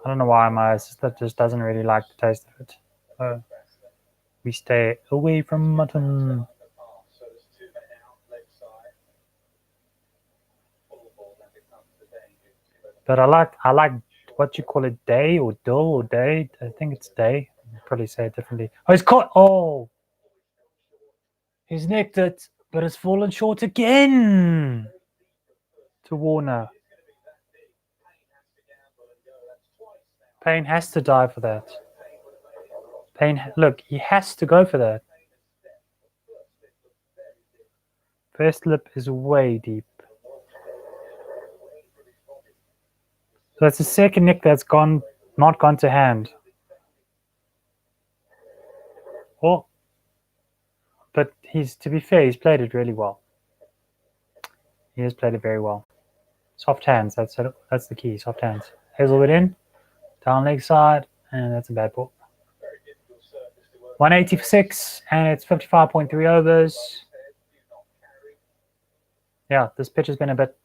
I don't know why my sister just doesn't really like the taste of it. So we stay away from mutton. But I like what you call it, day or dull or day. I think it's day. I'll probably say it differently. Oh, he's caught. Oh, he's nicked it, but it's fallen short again to Warner. Payne has to die for that. Payne, look, he has to go for that. First lip is way deep. So that's the second nick that's not gone to hand. Oh, but to be fair, he's played it really well. He has played it very well. Soft hands, that's the key, soft hands. Hazelwood in, down leg side, and that's a bad ball. 180 for 6, and it's 55.3 overs. Yeah, this pitch has been a bit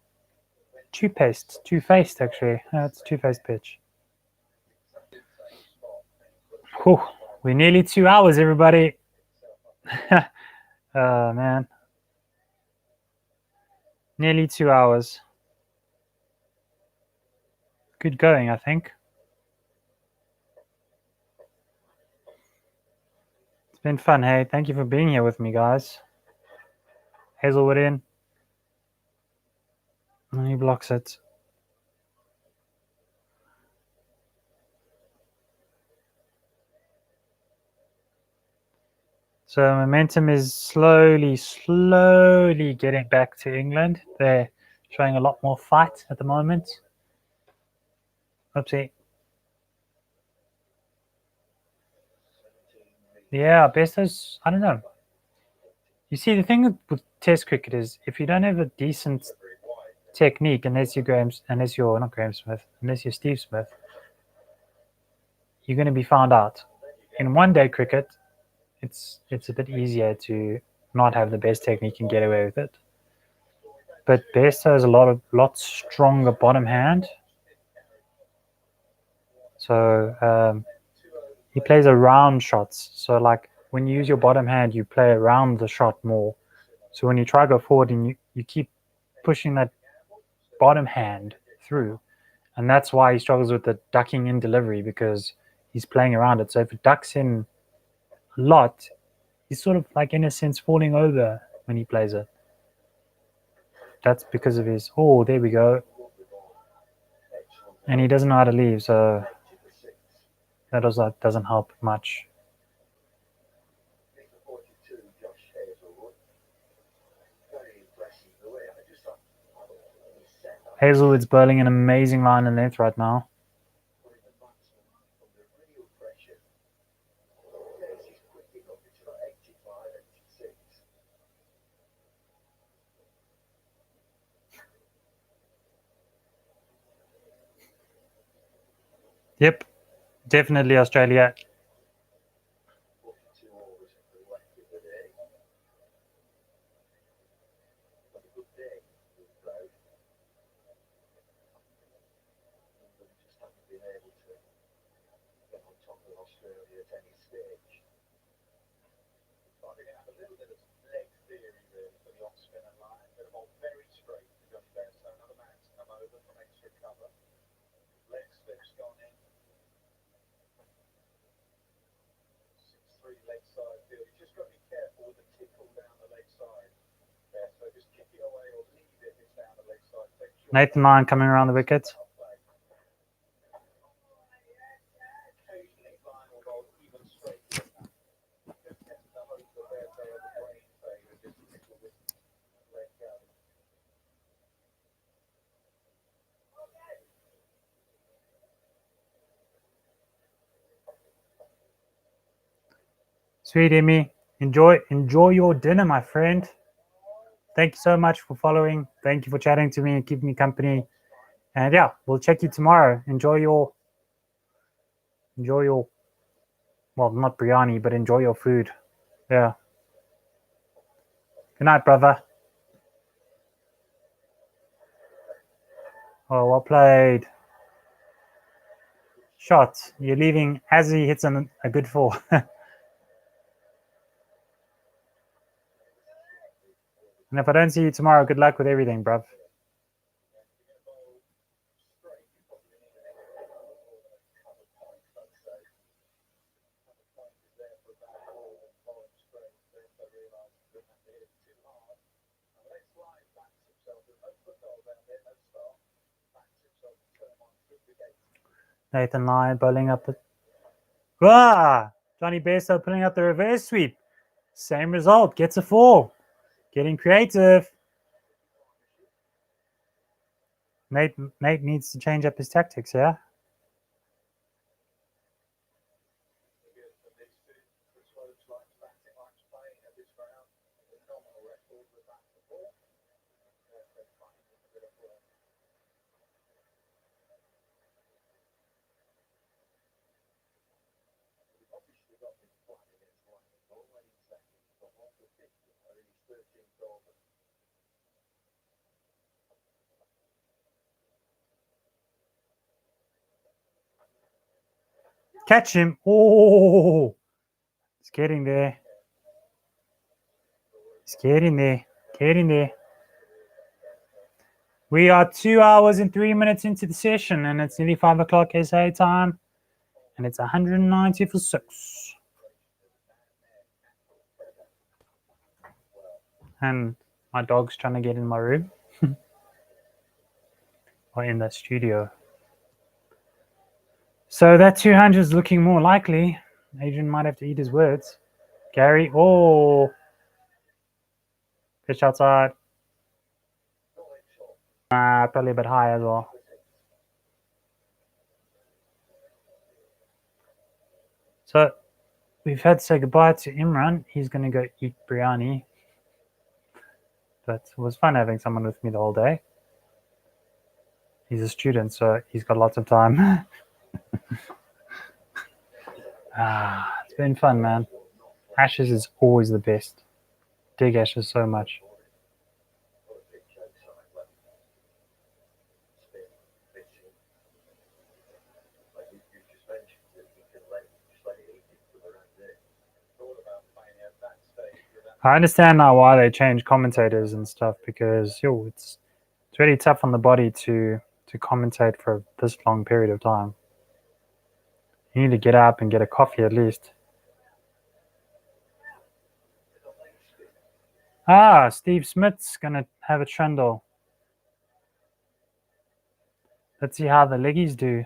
two-faced actually. It's a two-faced pitch. Whew, we're nearly 2 hours, everybody. Oh, man. Nearly 2 hours. Good going, I think. It's been fun, hey. Thank you for being here with me, guys. Hazelwood in. And he blocks it. So momentum is slowly getting back to England. They're showing a lot more fight at the moment. Oopsie. Yeah, Bairstow's, I don't know. You see, the thing with Test cricket is if you don't have a decent technique, unless you're Steve Smith, you're going to be found out. In one-day cricket, it's a bit easier to not have the best technique and get away with it. But Bairstow has a lot stronger bottom hand. So he plays around shots. So like when you use your bottom hand, you play around the shot more. So when you try to go forward and you keep pushing that bottom hand through, and that's why he struggles with the ducking in delivery, because he's playing around it. So if it ducks in a lot, he's sort of like, in a sense, falling over when he plays it. That's because of his, oh, there we go. And he doesn't know how to leave, so that doesn't help much. Hazelwood's bowling an amazing line and length right now. Yep, definitely Australia. Nathan Lyon coming around the wicket. Sweet Emmy, enjoy your dinner, my friend. thank you so much for following. Thank you for chatting to me and keeping me company. And yeah, we'll check you tomorrow. Enjoy your, well, not biryani, but enjoy your food. Yeah. Good night, brother. Oh, well played. Shot. You're leaving as he hits a good 4. And if I don't see you tomorrow, good luck with everything, bruv. Nathan Lyon bowling up the. Ah! Johnny Bairstow pulling up the reverse sweep. Same result. Gets a 4. Getting creative. Nate needs to change up his tactics, yeah? Catch him. Oh! He's getting there. He's getting there. Getting there. We are 2 hours and 3 minutes into the session, and it's nearly 5 o'clock SA time, and it's 190 for 6. And my dog's trying to get in my room or in the studio. So that 200 is looking more likely. Adrian might have to eat his words. Gary, oh, fish outside. Probably a bit high as well. So we've had to say goodbye to Imran. He's going to go eat biryani. But it was fun having someone with me the whole day. He's a student, so he's got lots of time. It's been fun, man. Ashes is always the best. Dig Ashes so much. I understand now why they change commentators and stuff, because it's really tough on the body to commentate for this long period of time. You need to get up and get a coffee at least. Steve Smith's gonna have a trundle. Let's see how the leggies do.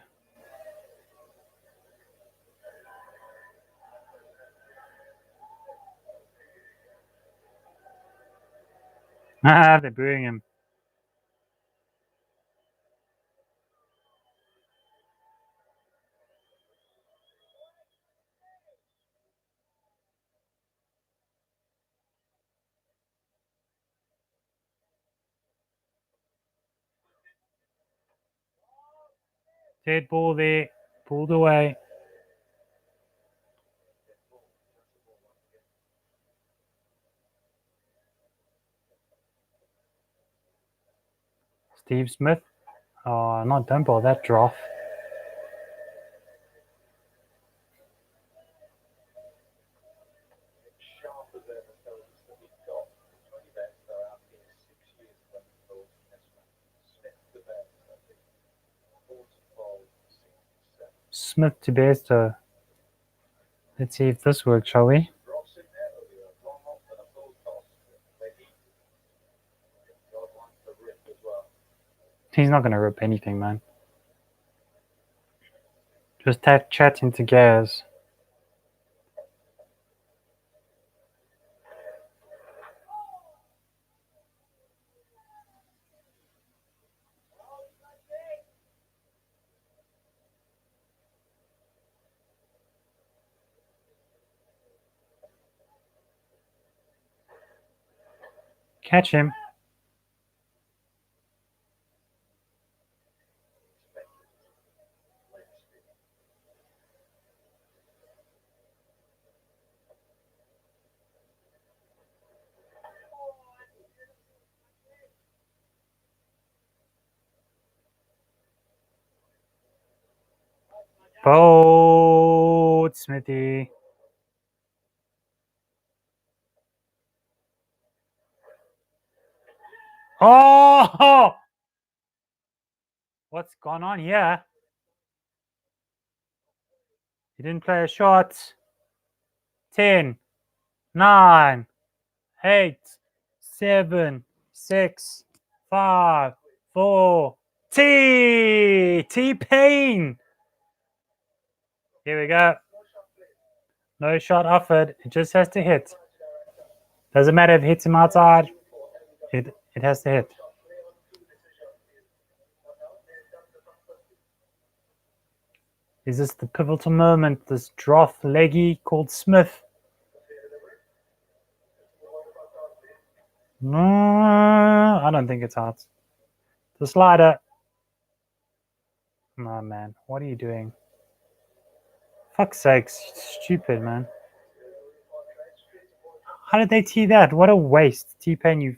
They're booing him. Dead ball there, pulled away. Steve Smith. Oh, don't ball that draw. Smith to Bairstow. Let's see if this works, shall we? He's not going to rip anything, man. Just chat into Gaz. Catch him. Boat, Smithy. Oh! What's going on here? He didn't play a shot. 10, 9, 8, 7, 6, 5, 4. T-Pain. Here we go. No shot offered. It just has to hit. Doesn't matter if it hits him outside. It has to hit. Is this the pivotal moment? This droth leggy called Smith? No, I don't think it's out. The slider. No, man. What are you doing? Fuck's sakes. Stupid, man. How did they tee that? What a waste. T-Pain, you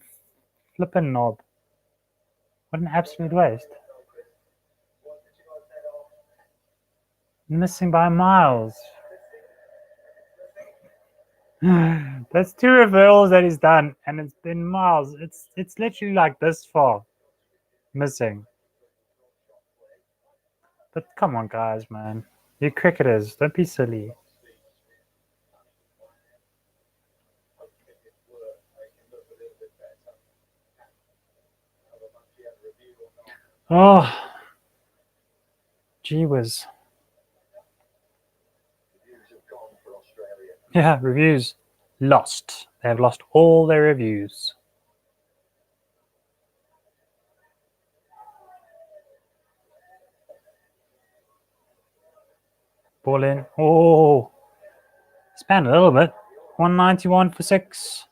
flippin' knob. What an absolute waste. Missing by miles. That's 2 referrals that he's done, and it's been miles. It's literally like this far missing. But come on, guys, man. You're cricketers. Don't be silly. Oh, gee whiz. Yeah, reviews lost. They have lost all their reviews. Ball in. Oh, span a little bit. 191 for 6.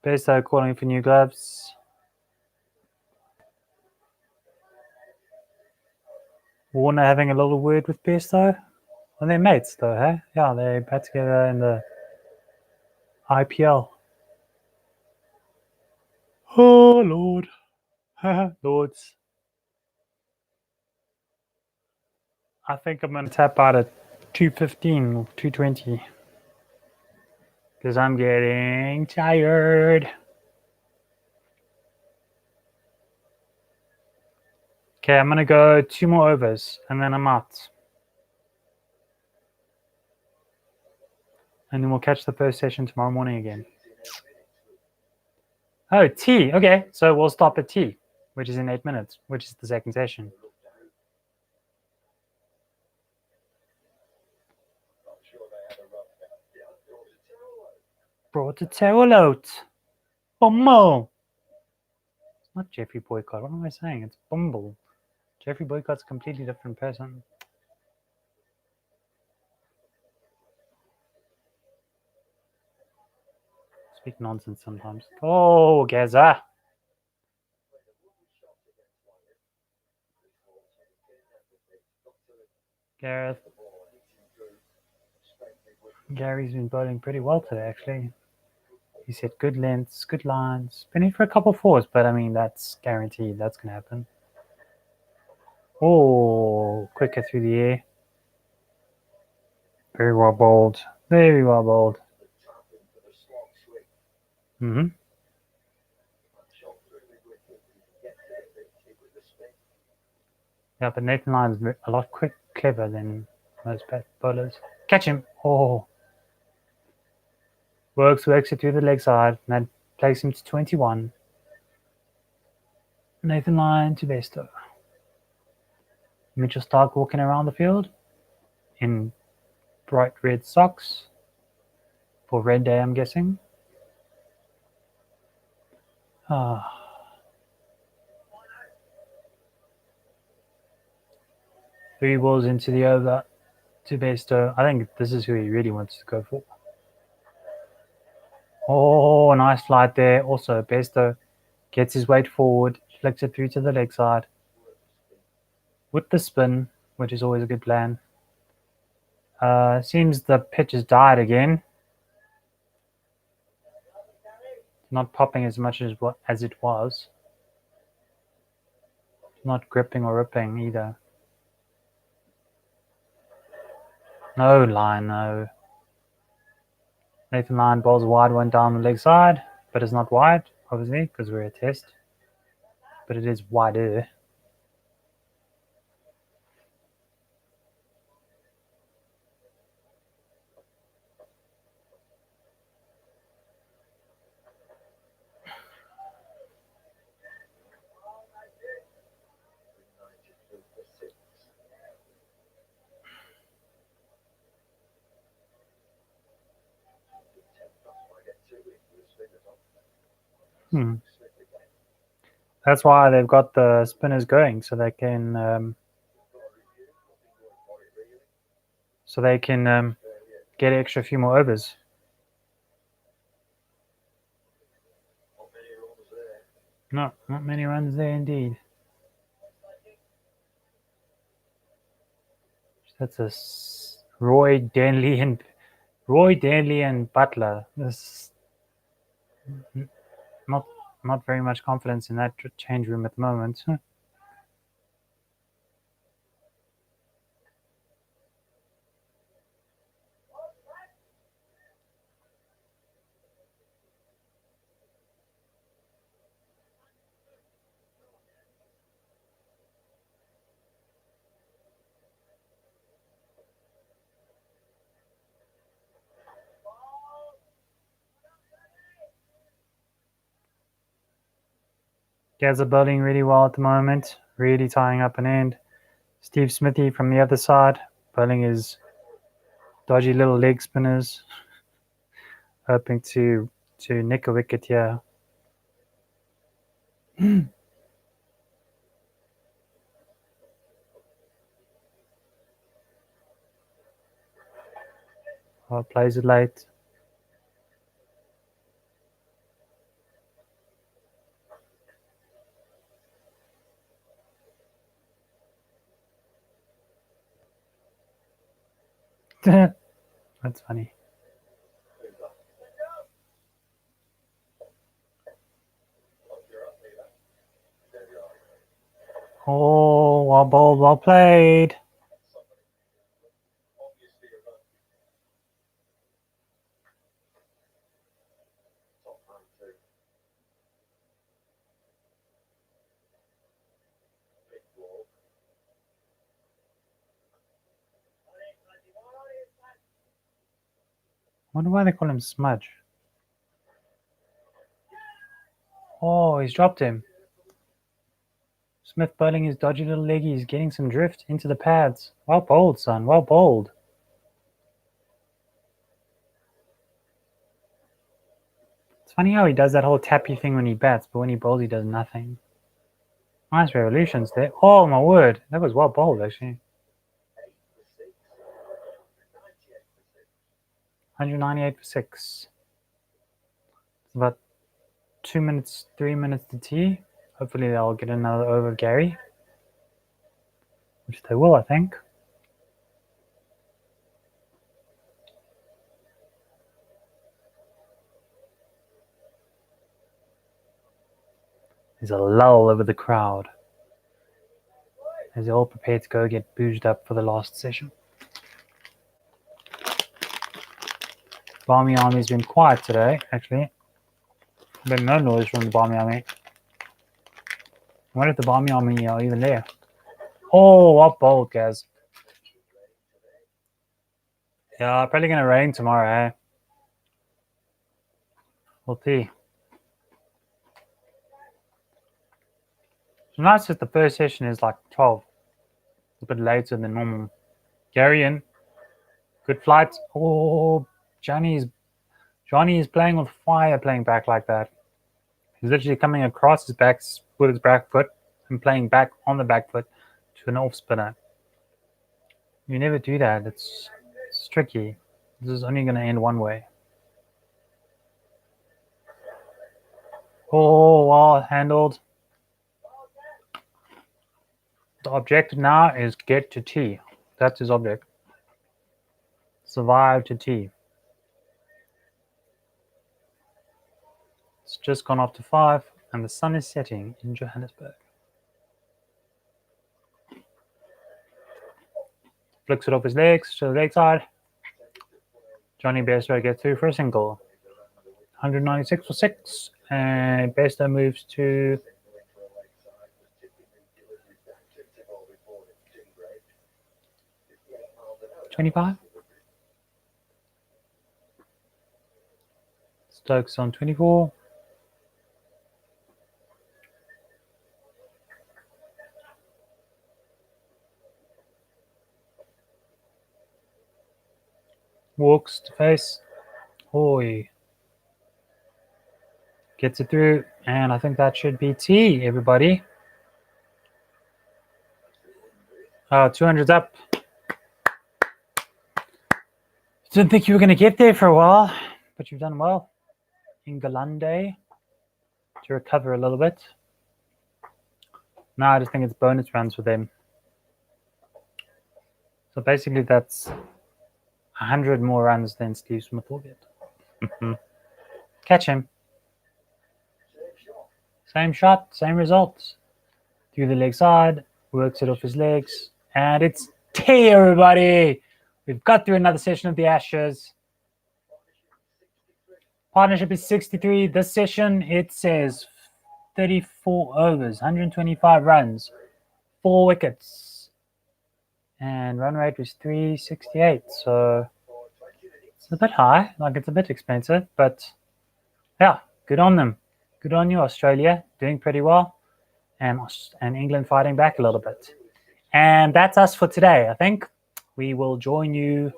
Bairstow calling for new gloves. Warner having a little word with Bairstow. Well, they're mates, though, huh? Yeah, they bat together in the IPL. Oh, Lord. Lords. I think I'm going to tap out at 215 or 220. Because I'm getting tired. Okay, I'm going to go 2 more overs, and then I'm out. And then we'll catch the first session tomorrow morning again. Oh, T. Okay, so we'll stop at T, which is in 8 minutes, which is the second session. Brought the towel out. Bumble. It's not Jeffrey Boycott. What am I saying? It's Bumble. Jeffrey Boycott's a completely different person. Speak nonsense sometimes. Oh, Gaza. Gareth. Gary's been bowling pretty well today, actually. He's hit good lengths, good lines. Been in for a couple of 4s, but I mean, that's guaranteed. That's going to happen. Oh, quicker through the air. Very well bowled. Very well bowled. Mm-hmm. Yeah, but Nathan Lyon's a lot clever than most bowlers. Catch him. Oh. Works it through the leg side, and that takes him to 21. Nathan Lyon to Bairstow. Mitchell Starc walking around the field in bright red socks for Red Day, I'm guessing. Ah. 3 balls into the over to Bairstow. I think this is who he really wants to go for. Oh, nice flight there. Also, Bairstow gets his weight forward, flicks it through to the leg side with the spin, which is always a good plan. Seems the pitch has died again. Not popping as much as it was. Not gripping or ripping either. No line, no. Nathan Lyon bowls a wide one down the leg side, but it's not wide, obviously, because we're a test. But it is wider. That's why they've got the spinners going, so they can get an extra few more overs. No, not many runs there indeed. That's a Roy Denley and Butler. This not very much confidence in that change room at the moment. Gaz are bowling really well at the moment, really tying up an end. Steve Smithy from the other side, bowling his dodgy little leg spinners, hoping to nick a wicket here. Oh, plays it late. That's funny. Oh, well bowled, well played. Wonder why they call him Smudge. Oh, he's dropped him. Smith bowling his dodgy little leggy. He's getting some drift into the pads. Well bowled, son. Well bowled. It's funny how he does that whole tappy thing when he bats, but when he bowls, he does nothing. Nice revolutions there. Oh, my word. That was well bowled, actually. 198 for 6. About 2 minutes, 3 minutes to tea. Hopefully they'll get another over of Gary. Which they will, I think. There's a lull over the crowd as they all prepare to go get bouged up for the last session. Barmy Army's been quiet today, actually. Been no noise from the Barmy Army. I wonder if the Barmy Army are even there. Oh, what bowled, Gaz. Yeah, probably going to rain tomorrow, eh? We'll see. It's nice that the first session is like 12. A bit later than normal. Gary in. Good flight. Oh, Johnny is playing with fire playing back like that. He's literally coming across his back with his back foot and playing back on the back foot to an off spinner. You never do that. It's tricky. This is only going to end one way. Oh, well handled. The objective now is get to tea. That's his object. Survive to tea. It's just gone up to 5 and the sun is setting in Johannesburg. flicks it off his legs to the leg side. Johnny Bairstow gets through for a single. 196 for 6, and Bairstow moves to 25. Stokes on 24. Walks to face. Hoy. Gets it through, and I think that should be T, everybody. 200's up. Didn't think you were going to get there for a while, but you've done well. Ingalande to recover a little bit. Now I just think it's bonus runs for them. So basically that's 100 more runs than Steve Smith will get. Catch him. Same shot, same results. Through the leg side, works it off his legs, and it's T, everybody. We've got through another session of the Ashes. Partnership is 63. This session, it says 34 overs, 125 runs, 4 wickets. And run rate was 368. So it's a bit high, like it's a bit expensive, but yeah, good on them. Good on you, Australia, doing pretty well. And England fighting back a little bit. And that's us for today, I think. We will join you.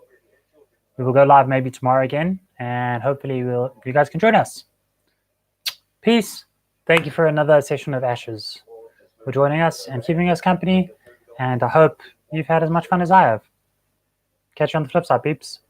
We will go live maybe tomorrow again, and hopefully you guys can join us. Peace. Thank you for another session of Ashes, for joining us and keeping us company. And I hope you've had as much fun as I have. Catch you on the flip side, peeps.